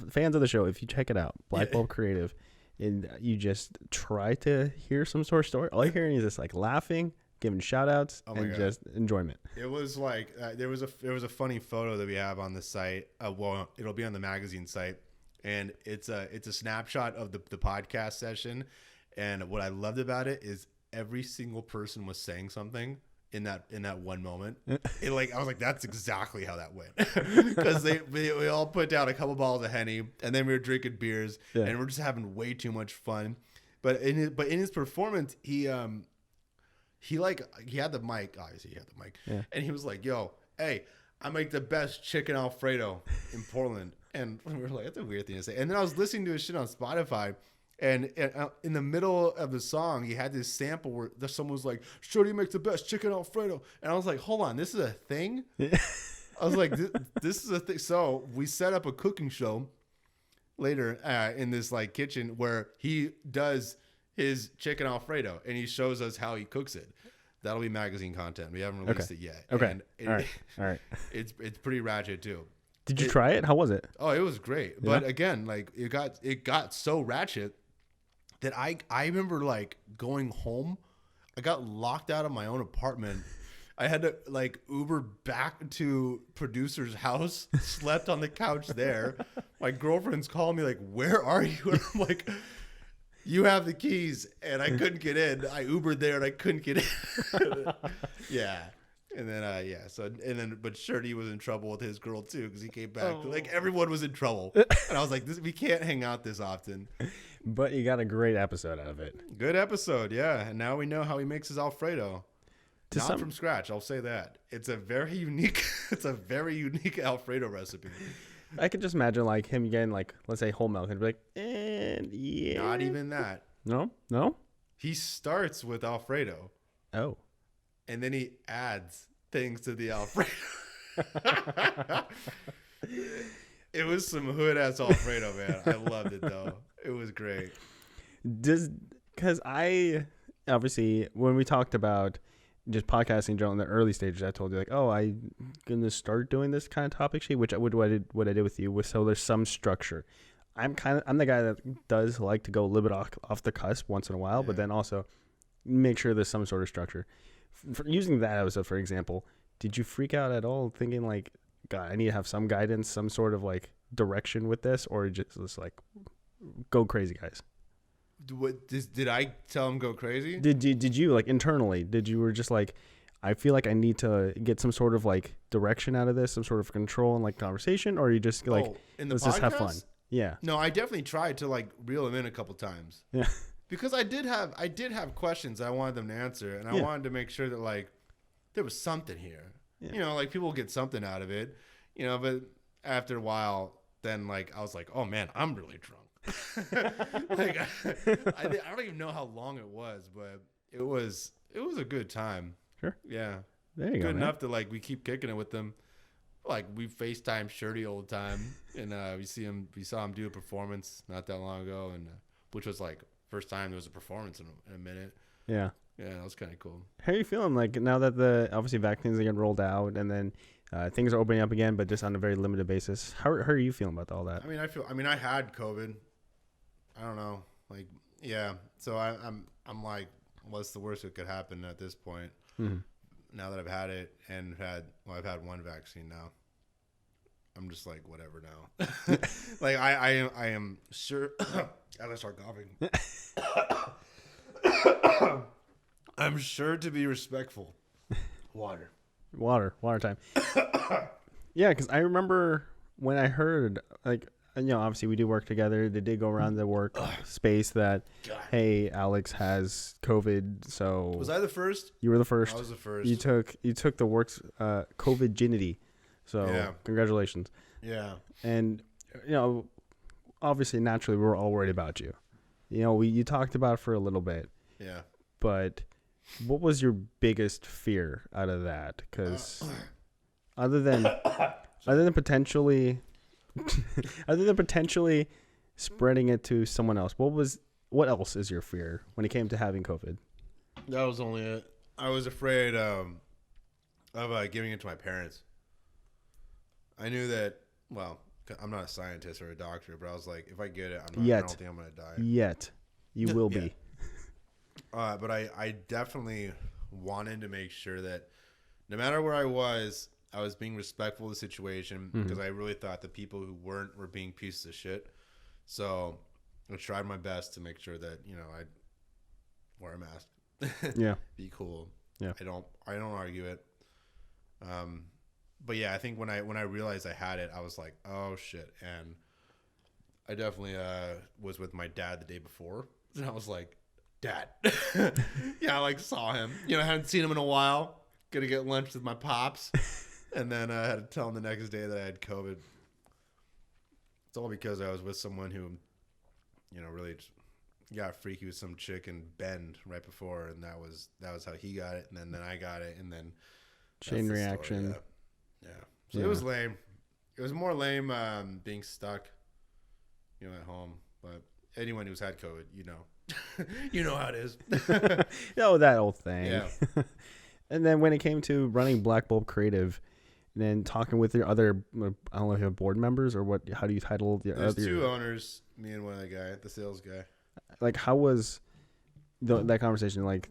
fans of the show, if you check it out, Black Bulb Creative, and you just try to hear some sort of story, all you're hearing is just like laughing, giving shout outs, and God. Just enjoyment. It was like, there was a funny photo that we have on the site. Well, it'll be on the magazine site. And it's a snapshot of the podcast session. And what I loved about it is every single person was saying something in that one moment. I was like, that's exactly how that went. Because we all put down a couple bottles of Henny, and then we were drinking beers, and we're just having way too much fun. But in his performance, he had the mic. Obviously, he had the mic, and he was like, "Yo, hey, I make the best chicken Alfredo in Portland." And we were like, that's a weird thing to say. And then I was listening to his shit on Spotify, and in the middle of the song, he had this sample where someone was like, Shorty makes the best chicken Alfredo. And I was like, hold on, this is a thing? I was like, this is a thing. So we set up a cooking show later in this like kitchen where he does his chicken Alfredo, and he shows us how he cooks it. That'll be magazine content. We haven't released it yet. Okay. And all right. It's pretty ratchet too. Did you try it? How was it? Oh, it was great. Yeah? But again, like it got so ratchet that I remember like going home. I got locked out of my own apartment. I had to like Uber back to producer's house, slept on the couch there. My girlfriend's calling me like, where are you? And I'm like, you have the keys. And I couldn't get in. I Ubered there and I couldn't get in. Yeah. And then, but Shirty was in trouble with his girl too, because he came back. Oh. Like everyone was in trouble, and I was like, we can't hang out this often. But you got a great episode out of it. Good episode, yeah. And now we know how he makes his Alfredo. Not from scratch, I'll say that. It's a very unique Alfredo recipe. I could just imagine like him getting like, let's say whole milk, and be like, and yeah. Not even that. No. He starts with Alfredo. Oh. And then he adds things to the Alfredo. It was some hood ass Alfredo, man. I loved it though. It was great. Because I obviously, when we talked about just podcasting in general in the early stages, I told you like, oh, I'm gonna start doing this kind of topic sheet, which what I did with you was so there's some structure. I'm the guy that does like to go a little bit off the cusp once in a while, but then also make sure there's some sort of structure. For using that episode, for example, did you freak out at all thinking like, God, I need to have some guidance, some sort of like direction with this, or just like go crazy, guys? Did I tell him go crazy? Did you like internally? You were just like, I feel like I need to get some sort of like direction out of this, some sort of control and like conversation, or you just like, let's just have fun? Yeah. No, I definitely tried to like reel him in a couple times. Yeah. Because I did have questions I wanted them to answer, and I wanted to make sure that like there was something here. Yeah. You know, like people get something out of it. You know, but after a while, then like I was like, oh man, I'm really drunk. Like I don't even know how long it was, but it was a good time. Sure. Yeah. There you go. Good enough to like we keep kicking it with them. Like we FaceTime Shirty all the time, and we saw him do a performance not that long ago, and which was like. First time there was a performance in a minute. Yeah. Yeah, that was kind of cool. How are you feeling like now that the obviously vaccines are getting rolled out and then things are opening up again, but just on a very limited basis? How are you feeling about all that? I mean, I had COVID. I don't know. Like, yeah. So I'm like, what's the worst that could happen at this point? Mm-hmm. Now that I've had it and I've had one vaccine now. I'm just like whatever now. Like I am sure. As I start coughing, I'm sure to be respectful. Water time. Yeah, because I remember when I heard, like, obviously we do work together. They did go around the work space that, God. hey, Alex has COVID. So Was I the first? you were the first. I was the first. You took the work's COVID-ginity. So Yeah. congratulations. Yeah. And obviously, naturally, we were all worried about you. You talked about it for a little bit, Yeah. but what was your biggest fear out of that? Because other than potentially spreading it to someone else, what else is your fear when it came to having COVID? That was only it. I was afraid of giving it to my parents. I knew that. Well, I'm not a scientist or a doctor, but I was like, if I get it, I don't think I'm gonna die. Yet, you will Yeah. be. But I definitely wanted to make sure that no matter where I was being respectful of the situation because I really thought the people who weren't were being pieces of shit. So I tried my best to make sure that I'd wear a mask. Yeah. Be cool. Yeah. I don't argue it. But yeah, I think when I realized I had it, I was like, oh shit. And I definitely was with my dad the day before, and I was like, Dad. Yeah, I like saw him. I hadn't seen him in a while. Gonna get lunch with my pops, and then I had to tell him the next day that I had COVID. It's all because I was with someone who, really just got freaky with some chick in Bend right before, and that was how he got it, and then I got it, and then Chain reaction. Story, yeah. So it was lame. It was more lame being stuck, at home. But anyone who's had COVID, you know how it is. That old thing. Yeah. And then when it came to running Black Bulb Creative, and then talking with your other, I don't know if you have board members or what. How do you title the There's other? two owners, me and one other guy, the sales guy. Like, how was that conversation? Like,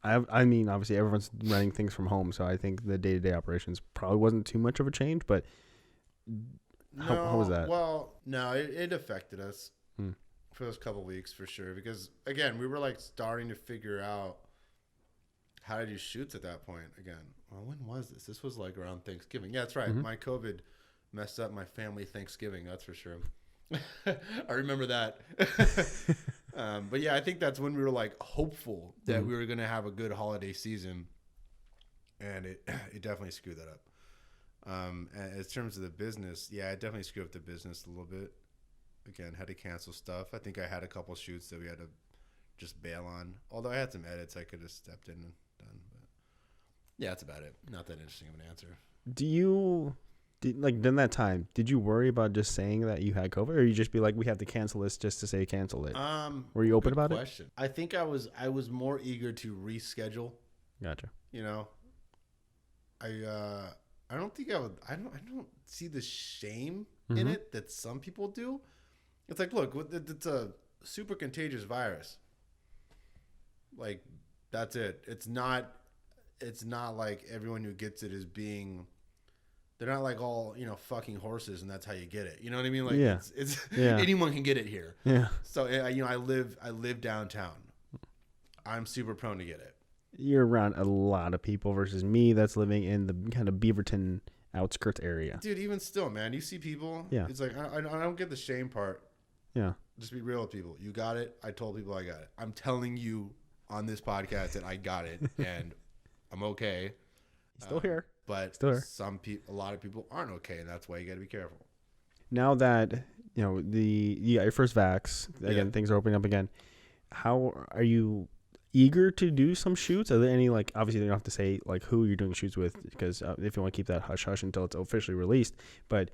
I mean, obviously everyone's running things from home, so I think the day-to-day operations probably wasn't too much of a change. But how was that? Well, no, it affected us for those couple weeks for sure. Because again, we were like starting to figure out how to do shoots at that point. Again, well, when was this? This was like around Thanksgiving. Yeah, that's right. My COVID messed up my family Thanksgiving. That's for sure. I remember that. But yeah, I think that's when we were like hopeful that we were going to have a good holiday season, and it definitely screwed that up. And in terms of the business, yeah, it definitely screwed up the business a little bit. Again, had to cancel stuff. I think I had a couple shoots that we had to just bail on. Although I had some edits I could have stepped in and done. But yeah, that's about it. Not that interesting of an answer. During that time, did you worry about just saying that you had COVID, or you just be like, we have to cancel this just to say cancel it? Were you open about it? I think I was more eager to reschedule. Gotcha. I don't think I would. I don't see the shame in it that some people do. It's like, look, it's a super contagious virus. Like, that's it. It's not like everyone who gets it is being. They're not like all fucking horses, and that's how you get it. You know what I mean? Like, it's anyone can get it here. Yeah. So I live downtown. I'm super prone to get it. You're around a lot of people versus me that's living in the kind of Beaverton outskirts area. Dude, even still, man, you see people. Yeah. It's like I don't get the shame part. Yeah. Just be real with people. You got it. I told people I got it. I'm telling you on this podcast that I got it, and I'm okay. Still here. But Still here. A lot of people aren't okay, and that's why you got to be careful. Now that you got your first vax again, things are opening up again. How are you eager to do some shoots? Are there any, like, obviously you don't have to say like who you're doing shoots with, because if you want to keep that hush hush until it's officially released, but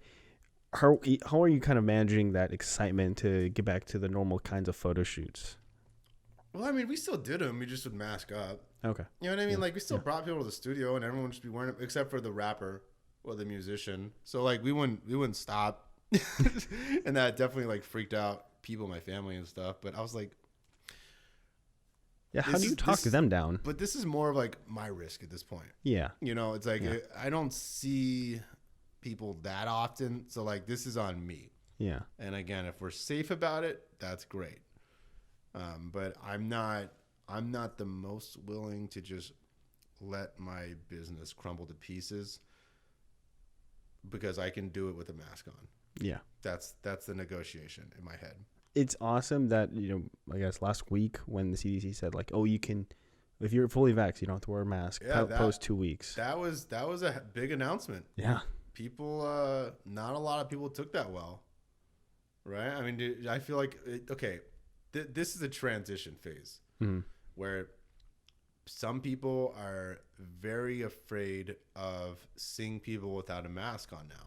how are you kind of managing that excitement to get back to the normal kinds of photo shoots? Well, I mean, we still did them. We just would mask up. Okay. You know what I mean? Yeah. Like, we still brought people to the studio, and everyone would just be wearing it, except for the rapper or the musician. So like, we wouldn't stop, and that definitely like freaked out people, my family and stuff. But I was like, yeah, how do you talk them down? But this is more of like my risk at this point. Yeah. It's like I don't see people that often. So like this is on me. Yeah. And again, if we're safe about it, that's great. But I'm not the most willing to just let my business crumble to pieces because I can do it with a mask on. Yeah. That's the negotiation in my head. It's awesome that, I guess last week when the CDC said like, oh, you can, if you're fully vaxxed, you don't have to wear a mask post 2 weeks. That was a big announcement. Yeah. People, not a lot of people took that well. Right? I mean, I feel like, this is a transition phase where some people are very afraid of seeing people without a mask on now.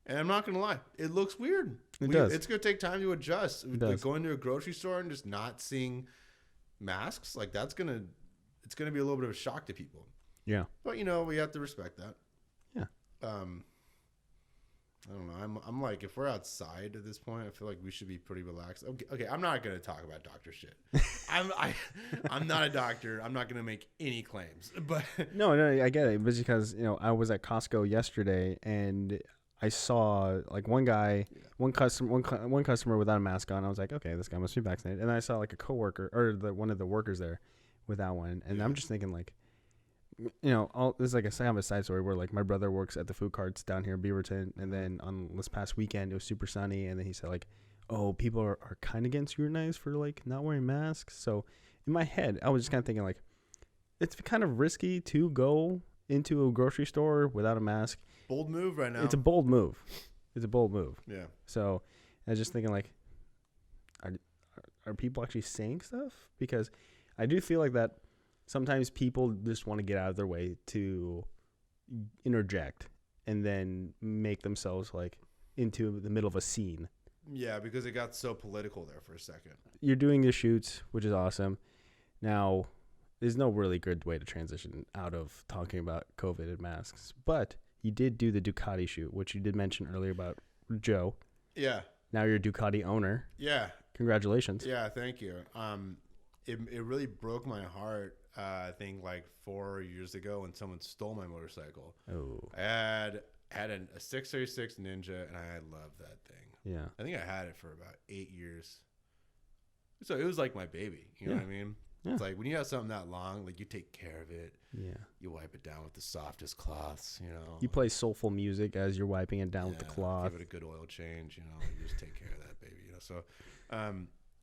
And I'm not going to lie. It looks weird. Does. It's going to take time to adjust. It like does. going to a grocery store and just not seeing masks, like it's going to be a little bit of a shock to people. Yeah. But, we have to respect that. Yeah. I don't know. I'm like, if we're outside at this point, I feel like we should be pretty relaxed. Okay. I'm not gonna talk about doctor shit. I'm not a doctor. I'm not gonna make any claims. But no, I get it. It was because I was at Costco yesterday and I saw like one customer without a mask on. I was like, okay, this guy must be vaccinated. And I saw like a coworker or one of the workers there without one, and I'm just thinking like. This is like a kind of a side story where like my brother works at the food carts down here in Beaverton, and then on this past weekend it was super sunny, and then he said like, oh, people are kind of getting scrutinized for like not wearing masks. So in my head I was just kind of thinking like, it's kind of risky to go into a grocery store without a mask. Bold move right now. It's a bold move. Yeah. So I was just thinking like, are people actually saying stuff? Because I do feel like that sometimes people just want to get out of their way to interject and then make themselves like into the middle of a scene. Yeah, because it got so political there for a second. You're doing your shoots, which is awesome. Now, there's no really good way to transition out of talking about COVID and masks, but you did do the Ducati shoot, which you did mention earlier about Joe. Yeah. Now you're a Ducati owner. Yeah. Congratulations. Yeah, thank you. It really broke my heart. I think like 4 years ago when someone stole my motorcycle. Oh. I had a 636 Ninja, and I loved that thing. Yeah. I think I had it for about 8 years. So it was like my baby. You know what I mean? Yeah. It's like when you have something that long, like you take care of it. Yeah. You wipe it down with the softest cloths, You play soulful music as you're wiping it down with the cloth. Give it a good oil change, You just take care of that baby, So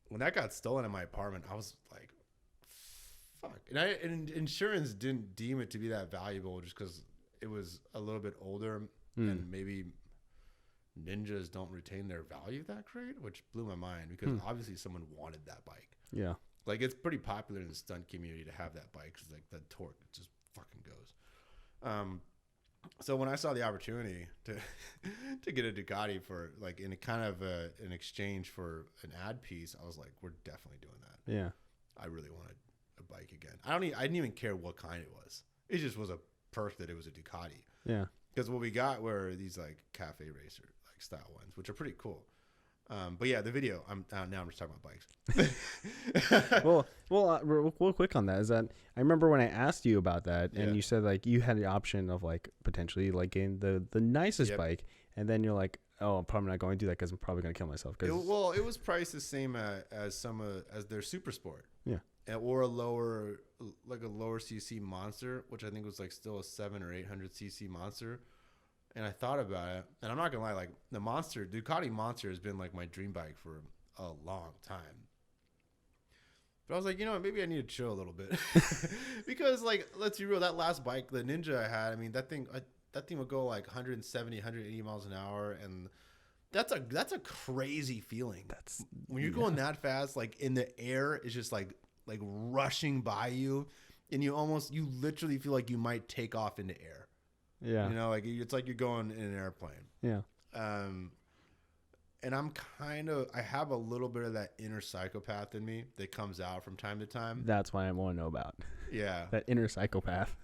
when that got stolen in my apartment, I was like, fuck. And insurance didn't deem it to be that valuable just because it was a little bit older and maybe Ninjas don't retain their value that great, which blew my mind because obviously someone wanted that bike. Yeah. Like it's pretty popular in the stunt community to have that bike because like the torque just fucking goes. So when I saw the opportunity to get a Ducati for like in a kind of an exchange for an ad piece, I was like, we're definitely doing that. Yeah. I really wanted a bike again. I didn't even care what kind it was. It just was a perk that it was a Ducati. Yeah. Because what we got were these like cafe racer like style ones, which are pretty cool. But yeah, the video. I'm just talking about bikes. real quick on that is that I remember when I asked you about that, and you said like you had the option of like potentially like getting the nicest bike, and then you're like, oh, I'm probably not going to do that because I'm probably going to kill myself. It was priced the same as as their Super Sport. Yeah. Or a lower CC Monster, which I think was like still a 700 or 800 CC Monster. And I thought about it, and I'm not gonna lie, like the Ducati Monster has been like my dream bike for a long time. But I was like, maybe I need to chill a little bit because, like, let's be real, that last bike, the Ninja I had, I mean, that thing would go like 170, 180 miles an hour, and that's a crazy feeling. That's when you're going that fast, like in the air, it's just like rushing by you, and you literally feel like you might take off into air. Yeah. Like it's like you're going in an airplane. Yeah. And I have a little bit of that inner psychopath in me that comes out from time to time. That's what I want to know about. Yeah. That inner psychopath.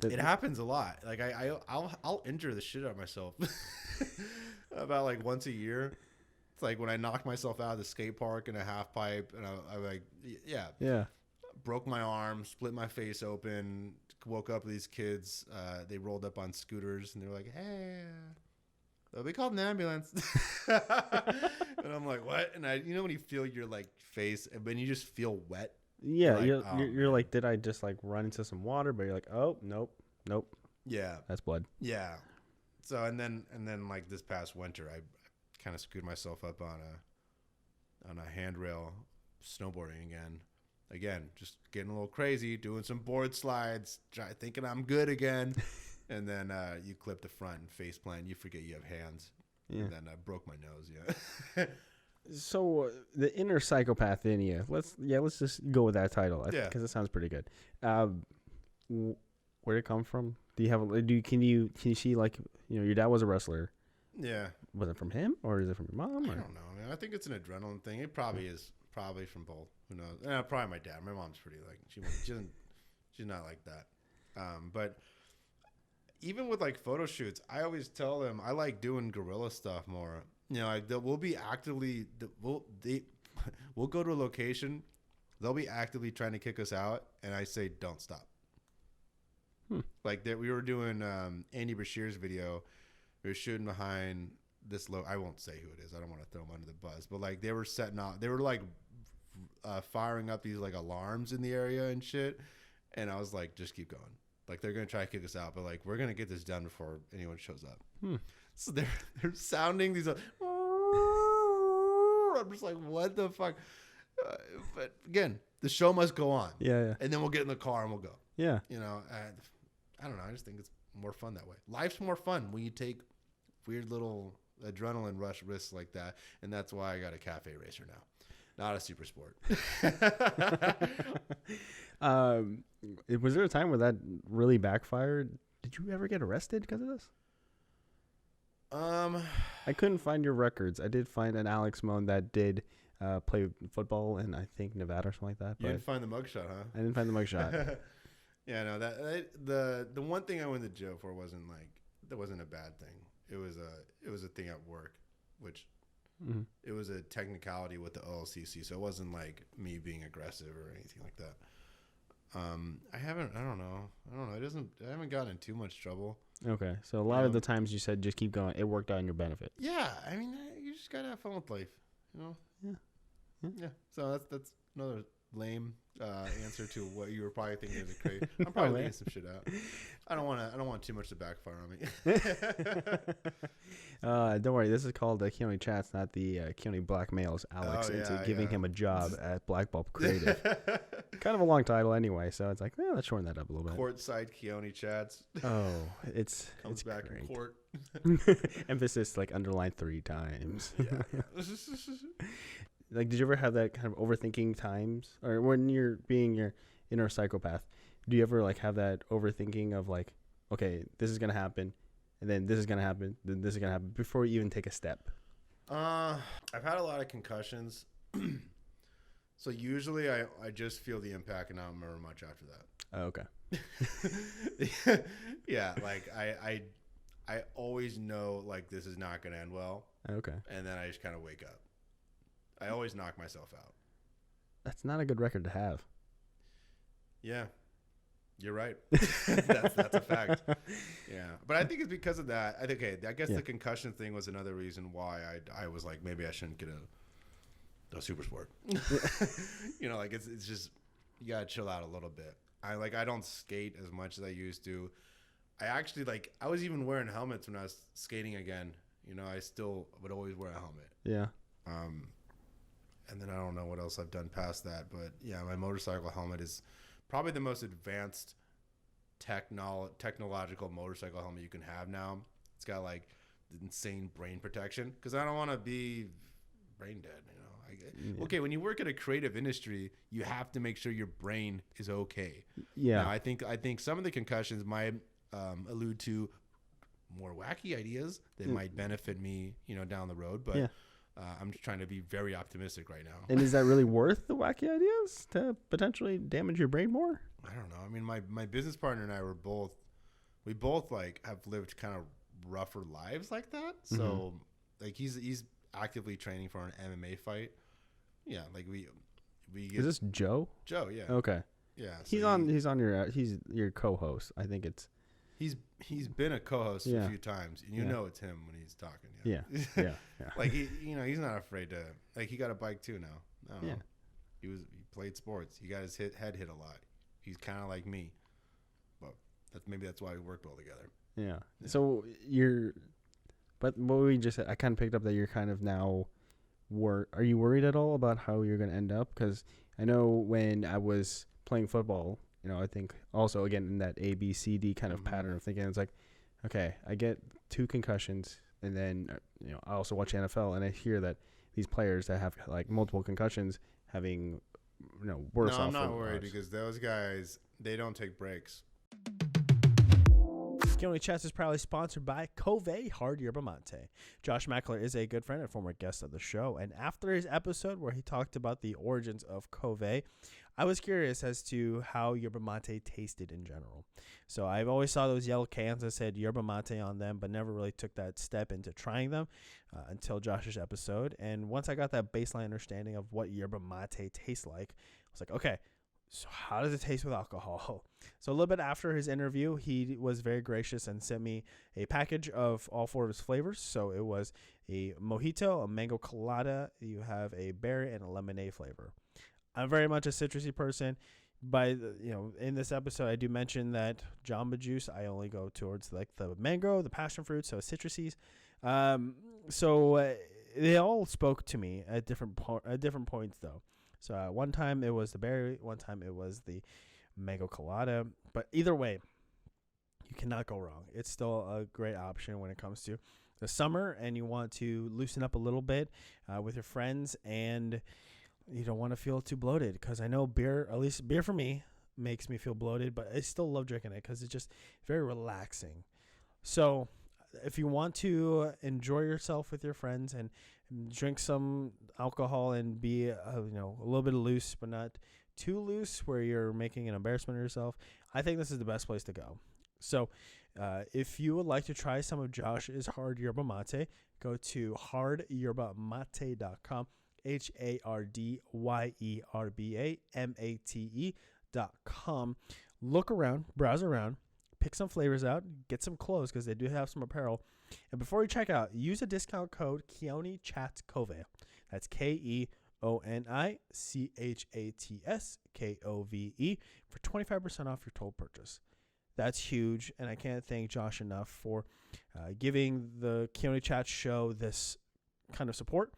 It happens a lot. Like I'll injure the shit out of myself about like once a year. It's like when I knocked myself out of the skate park in a half pipe, and I like, yeah. Broke my arm, split my face open, woke up these kids. They rolled up on scooters and they're like, "Hey, we called an ambulance." And I'm like, "What?" And when you feel your like face, and when you just feel wet. Yeah, You're you're like, did I just like run into some water? But you're like, oh, nope. Yeah, That's blood. yeah. So and then like this past winter, I kind of screwed myself up on a handrail snowboarding again, just getting a little crazy, doing some board slides, thinking I'm good again, and then you clip the front and face plant. You forget you have hands, and then I broke my nose. Yeah. So the inner psychopath in you. Let's just go with that title. Because it sounds pretty good. Where'd it come from? Do you have? Can you see like your dad was a wrestler? Yeah. Was it from him or is it from your mom? I don't know, man. I think it's an adrenaline thing. It probably is. Probably from both. Who knows? Probably my dad. My mom's pretty like she's not like that. But even with like photo shoots, I always tell them I like doing guerrilla stuff more. Like we'll be actively we'll go to a location, they'll be actively trying to kick us out, and I say don't stop. Like that, we were doing Andy Bashir's video. We were shooting behind this I won't say who it is. I don't want to throw them under the bus, but like they were setting off. They were like firing up these like alarms in the area and shit. And I was like, just keep going. Like they're gonna try to kick us out, but like we're gonna get this done before anyone shows up. So they're sounding these. I'm just like, what the fuck? But again, the show must go on. Yeah. And then we'll get in the car and we'll go. Yeah. I don't know. I just think it's more fun that way. Life's more fun when you take weird little adrenaline rush risks like that. And that's why I got a cafe racer now, not a super sport. Was there a time where that really backfired? Did you ever get arrested because of this? I couldn't find your records. I did find an Alex Moan that did play football in, I think, Nevada or something like that. You didn't find the mugshot, huh? I didn't find the mugshot. Yeah, no. The one thing I went to jail for wasn't a bad thing. It was a thing at work, which it was a technicality with the OLCC, so it wasn't like me being aggressive or anything like that. I don't know. I haven't gotten in too much trouble. Okay, so a lot of the times you said just keep going. It worked out in your benefit. Yeah, I mean, you just gotta have fun with life, Yeah. So that's another lame answer to what you were probably thinking is a crazy. I'm probably leaving some shit out. I don't want too much to backfire on me. Don't worry. This is called Keoni Chats, not the Keoni blackmails Alex into giving him a job at Black Bulb Creative. Kind of a long title anyway, so it's like, let's shorten that up a little bit. Courtside Keoni Chats. Oh, it's back great. in court. Emphasis like underlined 3 times. Yeah. Like, did you ever have that kind of overthinking times, or when you're being your inner psychopath? Do you ever like have that overthinking of like, okay, this is gonna happen, and then this is gonna happen, then this is gonna happen before you even take a step? I've had a lot of concussions, so usually I just feel the impact and I don't remember much after that. Oh, okay. Yeah, like I always know like this is not gonna end well. Okay. And then I just kind of wake up. I always knock myself out. That's not a good record to have. Yeah, you're right. that's a fact. Yeah, but I think it's because of that. I guess the concussion thing was another reason why I was like, maybe I shouldn't get a super sport. Like it's just, you gotta chill out a little bit. I don't skate as much as I used to. I was even wearing helmets when I was skating again. I still would always wear a helmet. Yeah. And then I don't know what else I've done past that, but yeah, my motorcycle helmet is probably the most advanced technological motorcycle helmet you can have now. It's got like insane brain protection because I don't want to be brain dead. Okay, when you work at a creative industry, you have to make sure your brain is okay. Yeah. Now, I think some of the concussions might allude to more wacky ideas that might benefit me, down the road, but. Yeah. I'm just trying to be very optimistic right now. And is that really worth the wacky ideas to potentially damage your brain more? I don't know. I mean, my business partner and I we both like have lived kind of rougher lives like that. So like he's actively training for an MMA fight. Yeah, like we Is this Joe? Joe, yeah. Okay. Yeah, so he's your co-host. I think it's he's been a co-host a few times, and you know it's him when he's talking. Yeah. Like he's not afraid to. Like he got a bike too now. I don't know. He played sports. He got his head hit a lot. He's kind of like me, but that's why we worked well together. Yeah. So but what we just said, I kind of picked up that you're kind of now. Are you worried at all about how you're going to end up? Because I know when I was playing football, I think also again in that A, B, C, D kind of pattern of thinking, it's like, okay, I get 2 concussions, and then I also watch NFL, and I hear that these players that have like multiple concussions having worse. No, I'm not worried because those guys, they don't take breaks. Keoni Chats is proudly sponsored by Cove Hard Yerba Mate. Josh Mackler is a good friend and former guest of the show, and after his episode where he talked about the origins of Cove, I was curious as to how yerba mate tasted in general. So I've always saw those yellow cans that said yerba mate on them, but never really took that step into trying them until Josh's episode. And once I got that baseline understanding of what yerba mate tastes like, I was like, okay, so how does it taste with alcohol? So a little bit after his interview, he was very gracious and sent me a package of all 4 of his flavors. So it was a mojito, a mango colada, you have a berry, and a lemonade flavor. I'm very much a citrusy person. In this episode, I do mention that Jamba Juice, I only go towards like the mango, the passion fruit, so citrusies. They all spoke to me at different points though. So one time it was the berry, one time it was the mango colada. But either way, you cannot go wrong. It's still a great option when it comes to the summer and you want to loosen up a little bit with your friends and you don't want to feel too bloated. Because I know beer, at least beer for me, makes me feel bloated. But I still love drinking it because it's just very relaxing. So if you want to enjoy yourself with your friends and drink some alcohol and be a little bit loose but not too loose where you're making an embarrassment of yourself, I think this is the best place to go. So if you would like to try some of Josh's hard yerba mate, go to hardyerba.mate.com, hardyerba.mate.com. Look around, browse around, pick some flavors out, get some clothes because they do have some apparel. And before you check out, use a discount code Keoni Chats Cove. That's KEONICHATS KOVE for 25% off your total purchase. That's huge, and I can't thank Josh enough for giving the Keoni Chats show this kind of support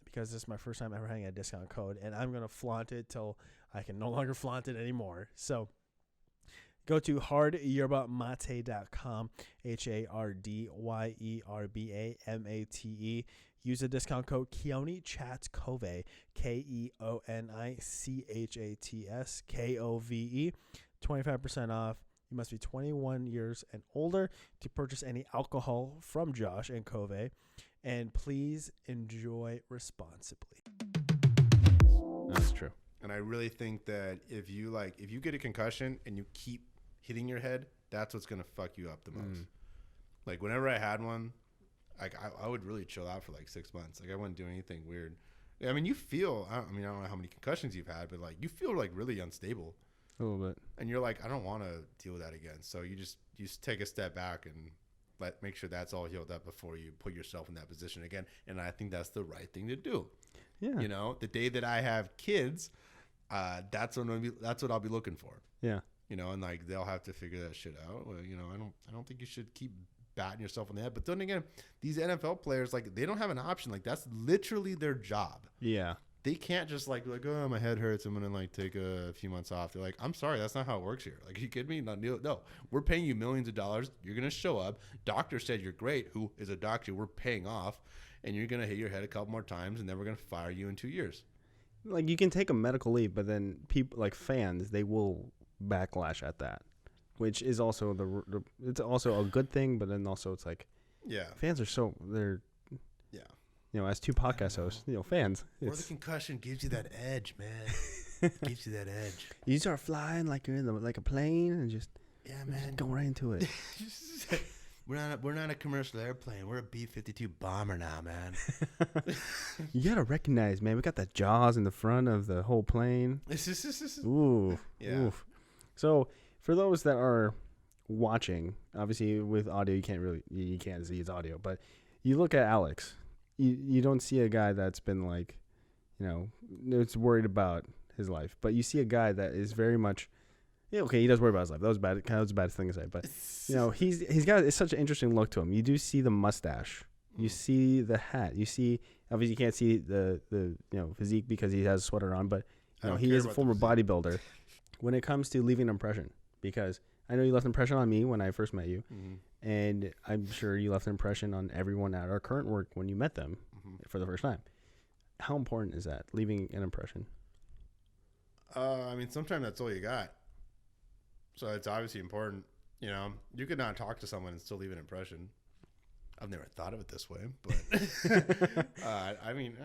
because this is my first time ever having a discount code, and I'm going to flaunt it till I can no longer flaunt it anymore. So go to hardyerba.mate.com, HARDYERBAMATE. Use the discount code Keoni Chats Cove, KEONICHATS KOVE, 25% off. You must be 21 years and older to purchase any alcohol from Josh and Cove, and please enjoy responsibly. That's true. And I really think that if you get a concussion and you keep hitting your head, that's what's gonna fuck you up the most. Like whenever I had one, like I would really chill out for like 6 months. Like I wouldn't do anything weird. I mean, you feel. I don't know how many concussions you've had, but like you feel like really unstable. A little bit. And you're like, I don't want to deal with that again. So you just take a step back and make sure that's all healed up before you put yourself in that position again. And I think that's the right thing to do. Yeah. The day that I have kids, that's what I'll be looking for. Yeah. And like they'll have to figure that shit out. Well, I don't think you should keep batting yourself on the head. But then again, these NFL players, like they don't have an option. Like that's literally their job. Yeah. They can't just like, oh, my head hurts, I'm gonna like take a few months off. They're like, I'm sorry, that's not how it works here. Like, are you kidding me? No, we're paying you millions of dollars. You're gonna show up. Doctor said you're great. Who is a doctor we're paying off, and you're gonna hit your head a couple more times, and then we're gonna fire you in 2 years. Like you can take a medical leave, but then people like fans, they will backlash at that, which is also it's also a good thing, but then also it's like, yeah, fans are they're. Yeah. As 2 podcast hosts, fans. Or the concussion gives you that edge, man. Gives you that edge. You start flying like you're in like a plane and just man, go right into it. we're not a commercial airplane. We're a B-52 bomber now, man. You gotta recognize, man. We got the jaws in the front of the whole plane. Ooh, Yeah. oof. So for those that are watching, obviously with audio you can't see his audio, but you look at Alex, you don't see a guy that's been like, it's worried about his life, but you see a guy that is very much, yeah, okay, he does worry about his life. That was bad. That was a bad thing to say, but he's got it's such an interesting look to him. You do see the mustache, you see the hat, you see obviously you can't see the physique because he has a sweater on, but he is a former bodybuilder. When it comes to leaving an impression, because I know you left an impression on me when I first met you, and I'm sure you left an impression on everyone at our current work when you met them for the first time. How important is that, leaving an impression? I mean, sometimes that's all you got. So it's obviously important. You could not talk to someone and still leave an impression. I've never thought of it this way, but I mean,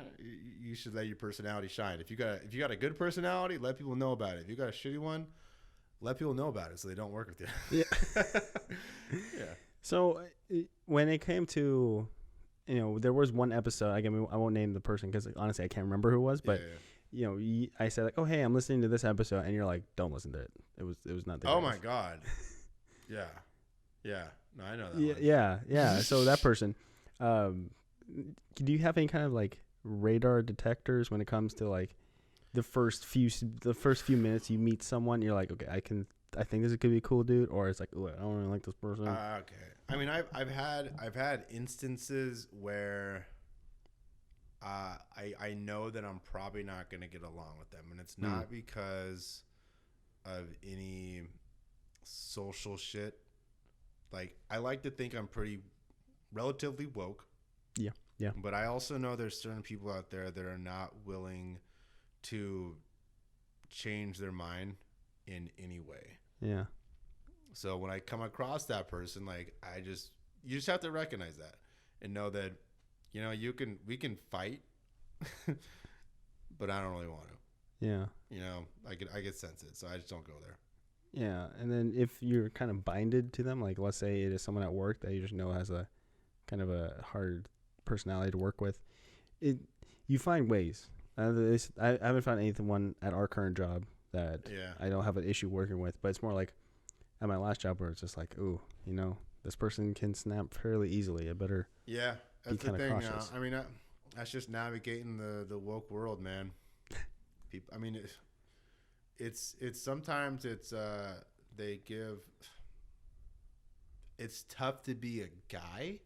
you should let your personality shine. If you got a good personality, let people know about it. If you got a shitty one, let people know about it so they don't work with you. Yeah. Yeah. So when it came to, there was one episode. Again, I won't name the person because honestly I can't remember who it was, but. Yeah. I said like, oh hey, I'm listening to this episode, and you're like, don't listen to it. It was not the. Oh greatest. my god. Yeah. No, I know that. Yeah. So that person, do you have any kind of like radar detectors when it comes to like the first few minutes you meet someone? You're like, okay, I think this could be a cool dude, or it's like, oh, I don't really like this person. Okay. I mean, I've had instances where. I know that I'm probably not going to get along with them. And it's not because of any social shit. Like, I like to think I'm pretty relatively woke. Yeah. But I also know there's certain people out there that are not willing to change their mind in any way. Yeah. So when I come across that person, like, you just have to recognize that and know that, we can fight, but I don't really want to. Yeah. I get sensitive, so I just don't go there. Yeah, and then if you're kind of binded to them, like let's say it is someone at work that you just know has a kind of a hard personality to work with, you find ways. I haven't found anyone at our current job that I don't have an issue working with, but it's more like at my last job where it's just like, ooh, this person can snap fairly easily. I better That's the thing. Cautious. I mean, that's just navigating the woke world, man. People, I mean, it's sometimes it's tough to be a guy,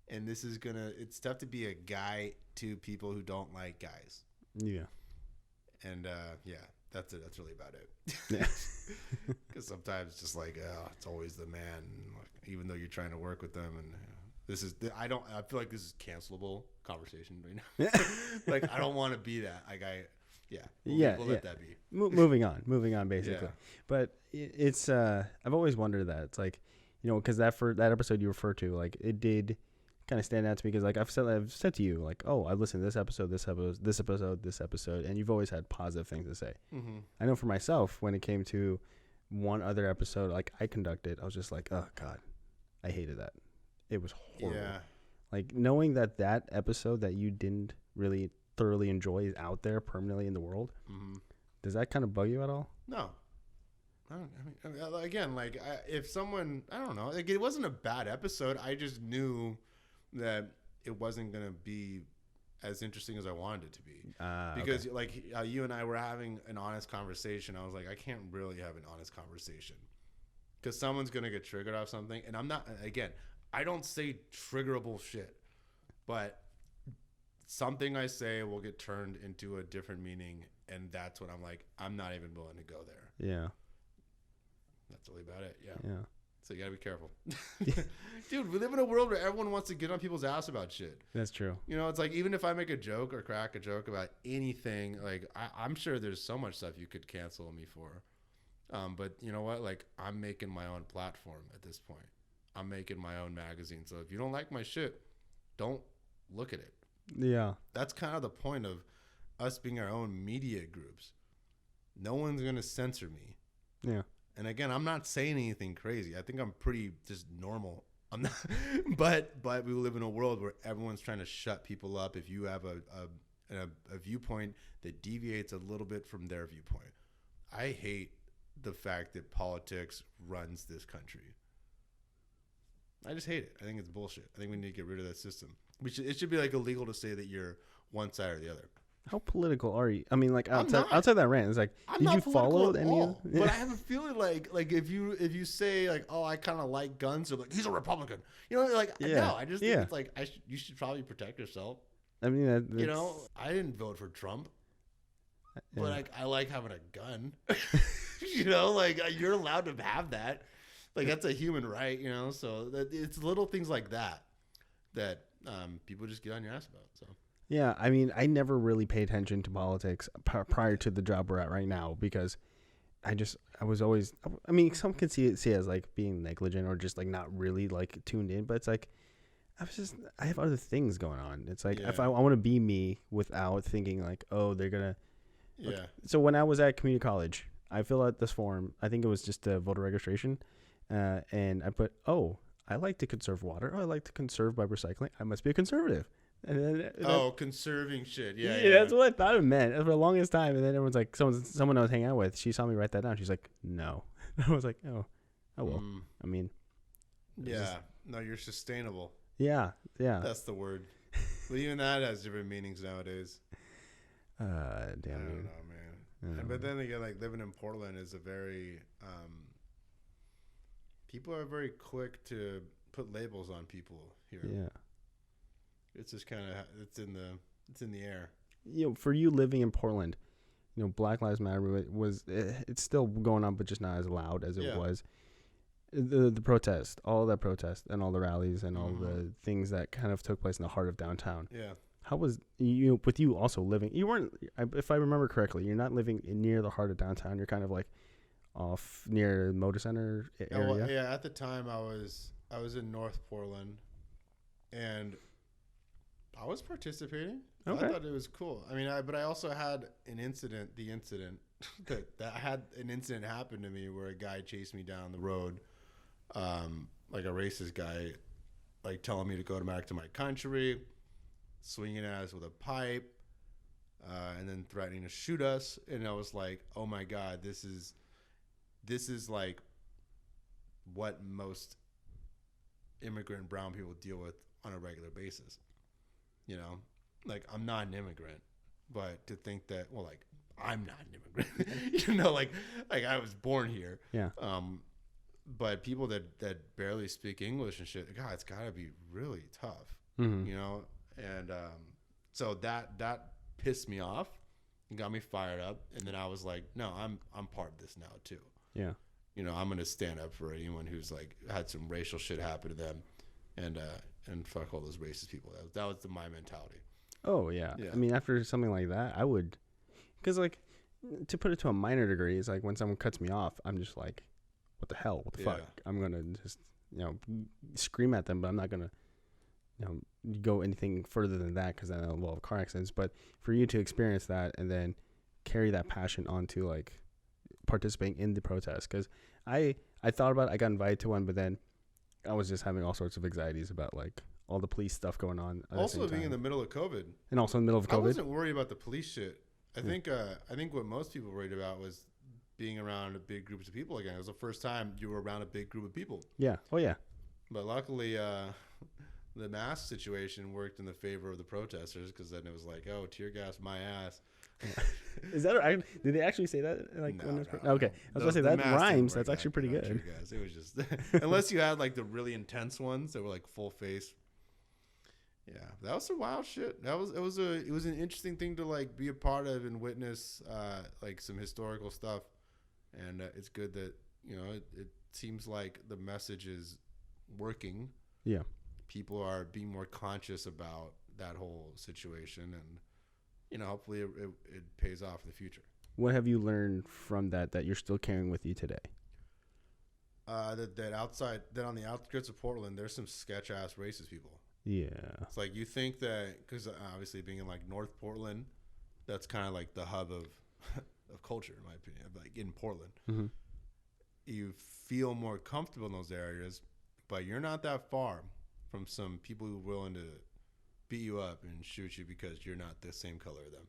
and it's tough to be a guy to people who don't like guys. Yeah. And that's it. That's really about it. Yeah. Because sometimes it's just like, it's always the man, even though you're trying to work with them and. I feel like this is cancelable conversation right now. Like, I don't want to be that. Like, we'll let that be. Moving on, basically. Yeah. But it's, I've always wondered that. It's like, because that episode you refer to, like, it did kind of stand out to me because, like, I've said to you, like, oh, I've listened to this episode, and you've always had positive things to say. Mm-hmm. I know for myself, when it came to one other episode, like, I conducted, I was just like, oh, God, I hated that. It was horrible. Yeah. Like, knowing that episode that you didn't really thoroughly enjoy is out there permanently in the world, does that kind of bug you at all? No. I mean, again, like, if someone, I don't know, like, it wasn't a bad episode. I just knew that it wasn't going to be as interesting as I wanted it to be. Because, like, you and I were having an honest conversation. I was like, I can't really have an honest conversation because someone's going to get triggered off something. And I'm not, again, I don't say triggerable shit, but something I say will get turned into a different meaning, and that's when I'm like, I'm not even willing to go there. Yeah. That's really about it. Yeah. Yeah. So you gotta be careful. Dude, we live in a world where everyone wants to get on people's ass about shit. That's true. It's like, even if I make a joke or crack a joke about anything, like, I'm sure there's so much stuff you could cancel me for. But you know what? Like, I'm making my own platform at this point. I'm making my own magazine. So if you don't like my shit, don't look at it. Yeah. That's kind of the point of us being our own media groups. No one's going to censor me. Yeah. And again, I'm not saying anything crazy. I think I'm pretty just normal I'm not, but we live in a world where everyone's trying to shut people up if you have a viewpoint that deviates a little bit from their viewpoint. I hate the fact that politics runs this country. I just hate it. I think it's bullshit. I think we need to get rid of that system. It should be like illegal to say that you're one side or the other. How political are you? I mean, like outside that rant, it's like, did you follow any of? But I have a feeling like if you say like, oh, I kind of like guns, or like he's a Republican, you know, like no, I just think it's like you should probably protect yourself. I mean, you know, I didn't vote for Trump, but I like having a gun. You know, like you're allowed to have that. Like that's a human right, you know. So it's little things like that people just get on your ass about. So. Yeah, I mean, I never really paid attention to politics prior to the job we're at right now because I was always, I mean, some could see it as like being negligent or just like not really like tuned in, but it's like, I have other things going on. It's like, if I want to be me without thinking like, oh, they're going to. Yeah. Okay. So when I was at community college, I filled out this form. I think it was just a voter registration. And I put, oh, I like to conserve water. Oh, I like to conserve by recycling. I must be a conservative. And then, conserving shit. Yeah, that's what I thought it meant for the longest time. And then everyone's like, someone I was hanging out with, she saw me write that down. She's like, no. I was like, oh well. I mean, no, you're sustainable. Yeah. That's the word. But even that has different meanings nowadays. Damn. I don't know, man. But then again, like living in Portland is a very people are very quick to put labels on people here. Yeah. It's just kind of it's in the air. You know, for you living in Portland, you know, Black Lives Matter it's still going on, but just not as loud as it was. The protest, all that protest, and all the rallies, and all the things that kind of took place in the heart of downtown. Yeah. How was you with you also living? You weren't, if I remember correctly, you're not living near the heart of downtown. You're kind of like off near the Motor Center area. Well, yeah. At the time, I was in North Portland, and I was participating. Okay. I thought it was cool. I mean, but I also had an incident. The incident that had an incident happen to me where a guy chased me down the road, like a racist guy, like telling me to go back to my country, swinging at us with a pipe, and then threatening to shoot us. And I was like, oh my God, this is like what most immigrant brown people deal with on a regular basis. You know, like I'm not an immigrant, but to think that, well, like I'm not an immigrant, you know, like I was born here. Yeah. But people that barely speak English and shit, God, it's gotta be really tough, you know? And, so that pissed me off and got me fired up. And then I was like, no, I'm part of this now too. Yeah. You know, I'm going to stand up for anyone who's like had some racial shit happen to them and fuck all those racist people. That was my mentality. Oh yeah. I mean, after something like that, I would, because like to put it to a minor degree, it's like when someone cuts me off, I'm just like, what the hell? What the fuck? I'm going to just, you know, scream at them, but I'm not going to, you know, go anything further than that because then it'll involve car accidents. But for you to experience that and then carry that passion onto like participating in the protest, because I thought about it, I got invited to one, but then I was just having all sorts of anxieties about like all the police stuff going on. Also being in the middle of COVID. And also in the middle of COVID. I wasn't worried about the police shit. I think what most people were worried about was being around a big groups of people again. It was the first time you were around a big group of people. Yeah. Oh yeah. But luckily, the mask situation worked in the favor of the protesters, because then it was like, oh, tear gas my ass. Is that did they actually say that? Like, no, okay, I was gonna say that rhymes. That's actually pretty good. Tear gas. It was just unless you had like the really intense ones that were like full face. Yeah, that was some wild shit. It was an interesting thing to like be a part of and witness, like some historical stuff. And it's good that, you know, it seems like the message is working. Yeah. People are being more conscious about that whole situation, and, you know, hopefully it pays off in the future. What have you learned from that you're still carrying with you today? That on the outskirts of Portland, there's some sketch ass racist people. Yeah. It's like you think that, because obviously being in like North Portland, that's kind of like the hub of culture, in my opinion, like in Portland. You feel more comfortable in those areas but you're not that far from some people who are willing to beat you up and shoot you because you're not the same color as them.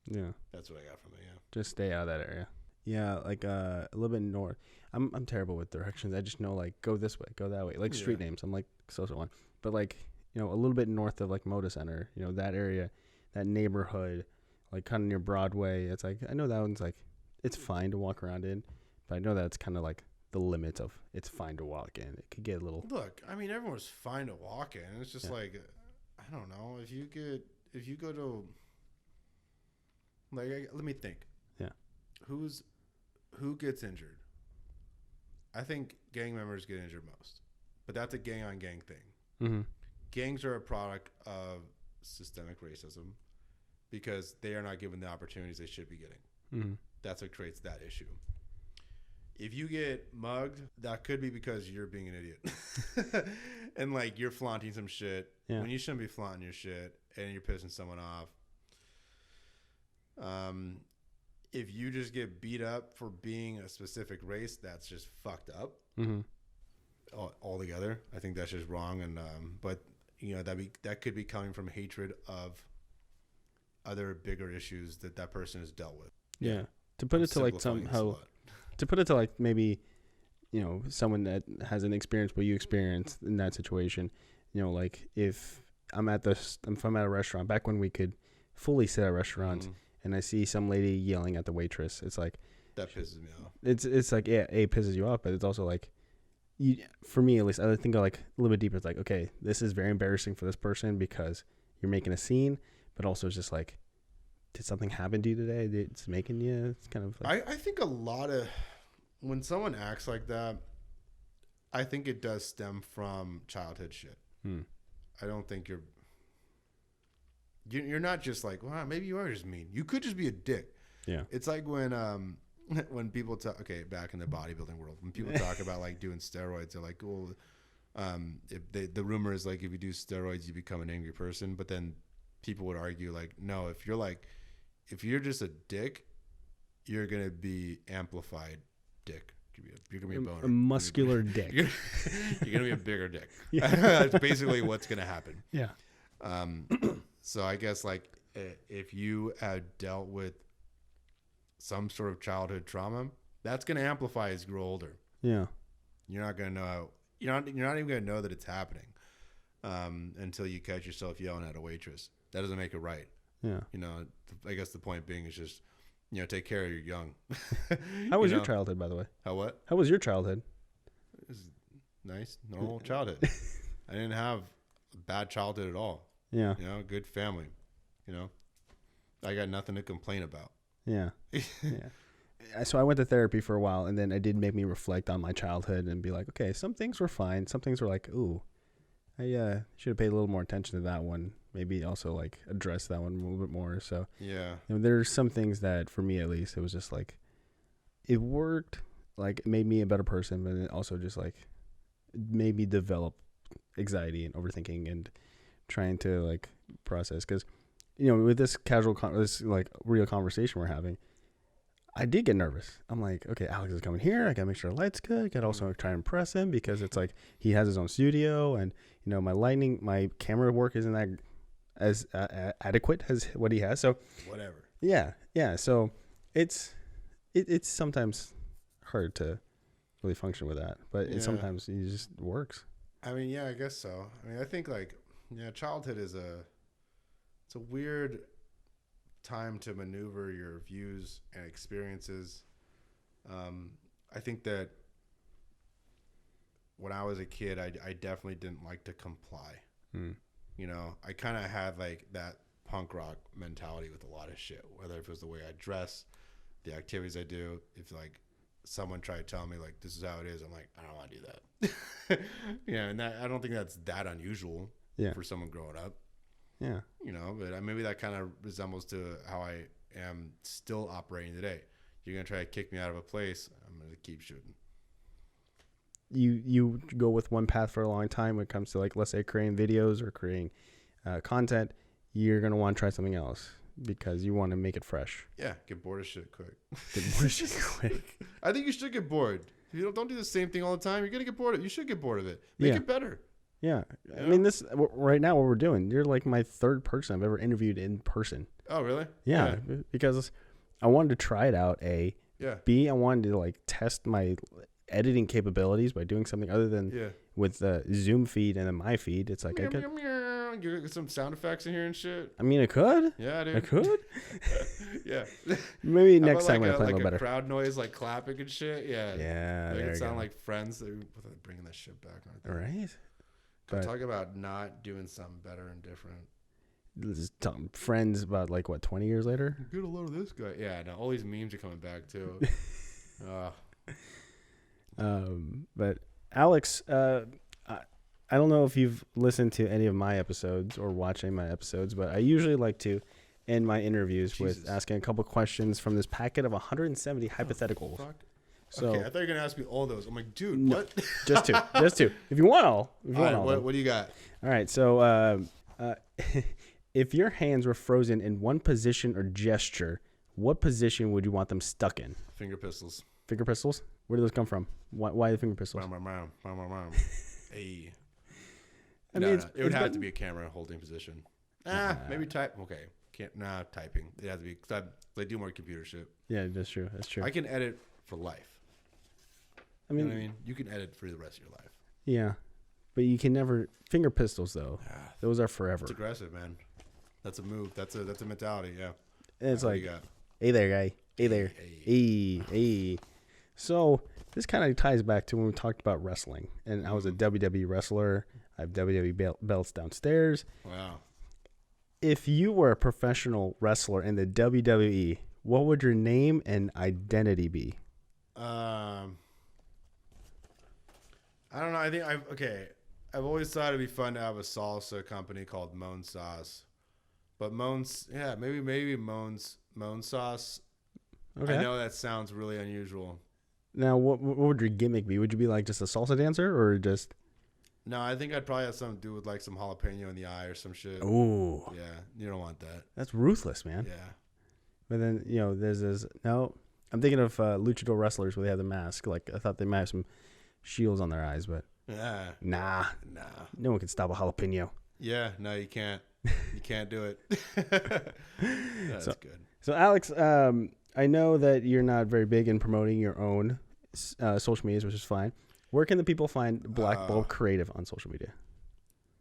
Yeah. That's what I got from it. Yeah. Just stay out of that area. Yeah, like a little bit north. I'm terrible with directions. I just know like go this way, go that way. Like street names. I'm like social one. But like, you know, a little bit north of like Moda Center, you know, that area, that neighborhood, like kind of near Broadway. It's like I know that one's like it's fine to walk around in, but I know that's kind of like the limit of it's fine to walk in. It could get a little. Look, I mean, everyone's fine to walk in. It's just like I don't know if you go to like let me think. Yeah. Who gets injured? I think gang members get injured most, but that's a gang on gang thing. Mm-hmm. Gangs are a product of systemic racism because they are not given the opportunities they should be getting. Mm-hmm. That's what creates that issue. If you get mugged, that could be because you're being an idiot. And like you're flaunting some shit when you shouldn't be flaunting your shit and you're pissing someone off. If you just get beat up for being a specific race, that's just fucked up. Mm-hmm. Altogether. I think that's just wrong. And but you know that could be coming from hatred of other bigger issues that person has dealt with. Yeah. To put it to like somehow, to put it to like maybe, you know, someone that has an experience what you experienced in that situation, you know, like if I'm at a restaurant back when we could fully sit at restaurants and I see some lady yelling at the waitress, it's like that pisses me off. It's like it pisses you off, but it's also like for me at least, I think like a little bit deeper. It's like, okay, this is very embarrassing for this person because you're making a scene, but also it's just like, did something happen to you today? It's making you. It's kind of. Like, I think a lot of when someone acts like that, I think it does stem from childhood shit. I don't think you're not just like, well, maybe you are just mean. You could just be a dick. Yeah. It's like when people talk, okay, back in the bodybuilding world, when people talk about like doing steroids, they're like, well, if the rumor is like if you do steroids, you become an angry person. But then people would argue like, no, if you're just a dick, you're gonna be amplified dick. You're gonna be a boner. A muscular dick. You're gonna be a bigger dick. That's basically what's gonna happen. Yeah. So I guess like if you have dealt with some sort of childhood trauma, that's gonna amplify as you grow older. Yeah. You're not gonna know. You're not even gonna know that it's happening until you catch yourself yelling at a waitress. That doesn't make it right. Yeah. You know, I guess the point being is just, you know, take care of your young. How was your childhood, by the way? How what? How was your childhood? It was nice, normal childhood. I didn't have a bad childhood at all. Yeah. You know, good family. You know, I got nothing to complain about. Yeah. Yeah. So I went to therapy for a while, and then it did make me reflect on my childhood and be like, okay, some things were fine. Some things were like, ooh, I should have paid a little more attention to that one. Maybe also like address that one a little bit more. So yeah, you know, there's some things that for me at least, it was just like, it worked. Like it made me a better person, but it also just like made me develop anxiety and overthinking and trying to like process. Because, you know, with this this like real conversation we're having, I did get nervous. I'm like, okay, Alex is coming here. I gotta make sure the light's good. I gotta also try and impress him because it's like he has his own studio, and you know, my camera work isn't that as adequate as what he has. So whatever. Yeah. So it's sometimes hard to really function with that, but it sometimes it just works. I mean, yeah, I guess so. I mean, I think like, yeah, childhood is it's a weird time to maneuver your views and experiences. I think that when I was a kid, I definitely didn't like to comply. You know, I kind of had like that punk rock mentality with a lot of shit, whether it was the way I dress, the activities I do. If like someone tried to tell me like, this is how it is, I'm like, I don't want to do that. Yeah. And I don't think that's that unusual for someone growing up. Yeah. You know, but maybe that kind of resembles to how I am still operating today. You're going to try to kick me out of a place, I'm going to keep shooting. You go with one path for a long time when it comes to like, let's say creating videos or creating content, you're going to want to try something else because you want to make it fresh. Yeah. Get bored of shit quick. Get bored of shit quick. I think you should get bored. If you don't do the same thing all the time, you're gonna get bored of it. You should get bored of it. Make it better. Yeah. I Yeah. mean, this right now, what we're doing, you're like my third person I've ever interviewed in person. Oh, really? Yeah. Because I wanted to try it out, A. Yeah. B, I wanted to like test my editing capabilities by doing something other than with the Zoom feed and then my feed. It's like I could get some sound effects in here and shit. I mean, I could. Yeah, dude. I could. Yeah. Maybe How next about time when I like play a like little better. crowd noise, like clapping and shit. Yeah. Yeah. Make there it you sound go. like Friends. They're bringing that shit back. Right. But talk about not doing something better and different. This is Friends about like what 20 years later. Get a load of this guy. Yeah. No, all these memes are coming back too. But Alex, I don't know if you've listened to any of my episodes or watched any of my episodes, but I usually like to end my interviews with asking a couple questions from this packet of 170 hypotheticals. Fuck. So, okay, I thought you were gonna ask me all those. I'm like, dude, no, what? just two. If you want all. What do you got? All right. So, if your hands were frozen in one position or gesture, what position would you want them stuck in? Finger pistols. Finger pistols? Where do those come from? Why the finger pistols? Hey. I mean, it would have to be a camera holding position. Maybe type. Okay, typing. It has to be because I do more computer shit. Yeah, that's true. That's true. I can edit for life. I mean, you know what I mean, you can edit for the rest of your life. Yeah, but you can never finger pistols though. Those are forever. It's aggressive, man. That's a move. That's a mentality. Yeah. And it's like, hey there, guy. Hey there. Hey. So this kind of ties back to when we talked about wrestling, and I was a WWE wrestler. I have WWE belts downstairs. Wow. If you were a professional wrestler in the WWE, what would your name and identity be? I don't know. I think I've always thought it'd be fun to have a salsa company called Moan Sauce, but maybe Moan Sauce. Okay. I know that sounds really unusual. Now, what would your gimmick be? Would you be like just a salsa dancer or just? No, I think I'd probably have something to do with like some jalapeno in the eye or some shit. Ooh. Yeah, you don't want that. That's ruthless, man. Yeah. But then, there's this. No, I'm thinking of luchador wrestlers where they have the mask. Like, I thought they might have some shields on their eyes, but nah. No one can stop a jalapeno. Yeah, no, you can't. You can't do it. That's good. So, Alex, I know that you're not very big in promoting your own social medias, which is fine. Where can the people find Black Bulb Creative on social media?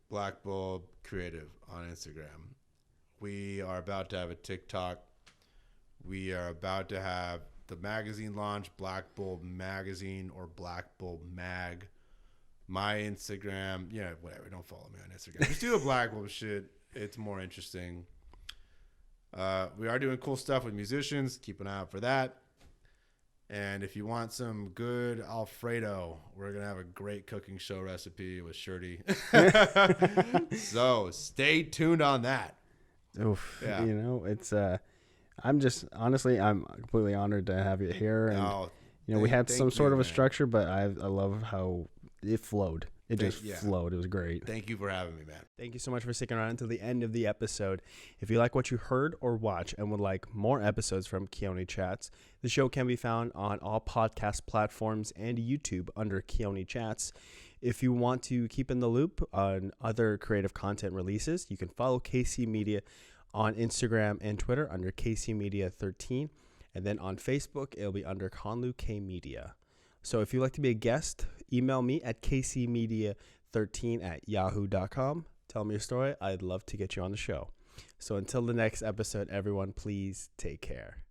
Black Bulb Creative on Instagram. We are about to have a TikTok. We are about to have the magazine launch, Black Bulb Magazine or Black Bulb Mag. My Instagram, whatever. Don't follow me on Instagram. Just do the Black Bulb shit. It's more interesting. We are doing cool stuff with musicians. Keep an eye out for that. And if you want some good Alfredo, we're going to have a great cooking show recipe with Shirty. So stay tuned on that. Oof. Yeah. It's, I'm completely honored to have you here. And, we had some sort of a structure, but I love how it flowed. It just flowed. It was great. Thank you for having me, man. Thank you so much for sticking around until the end of the episode. If you like what you heard or watch and would like more episodes from Keoni Chats, the show can be found on all podcast platforms and YouTube under Keoni Chats. If you want to keep in the loop on other creative content releases, you can follow KC Media on Instagram and Twitter under KC Media 13. And then on Facebook, it'll be under Conlu K Media. So if you'd like to be a guest, email me at kcmedia13@yahoo.com. Tell me your story. I'd love to get you on the show. So until the next episode, everyone, please take care.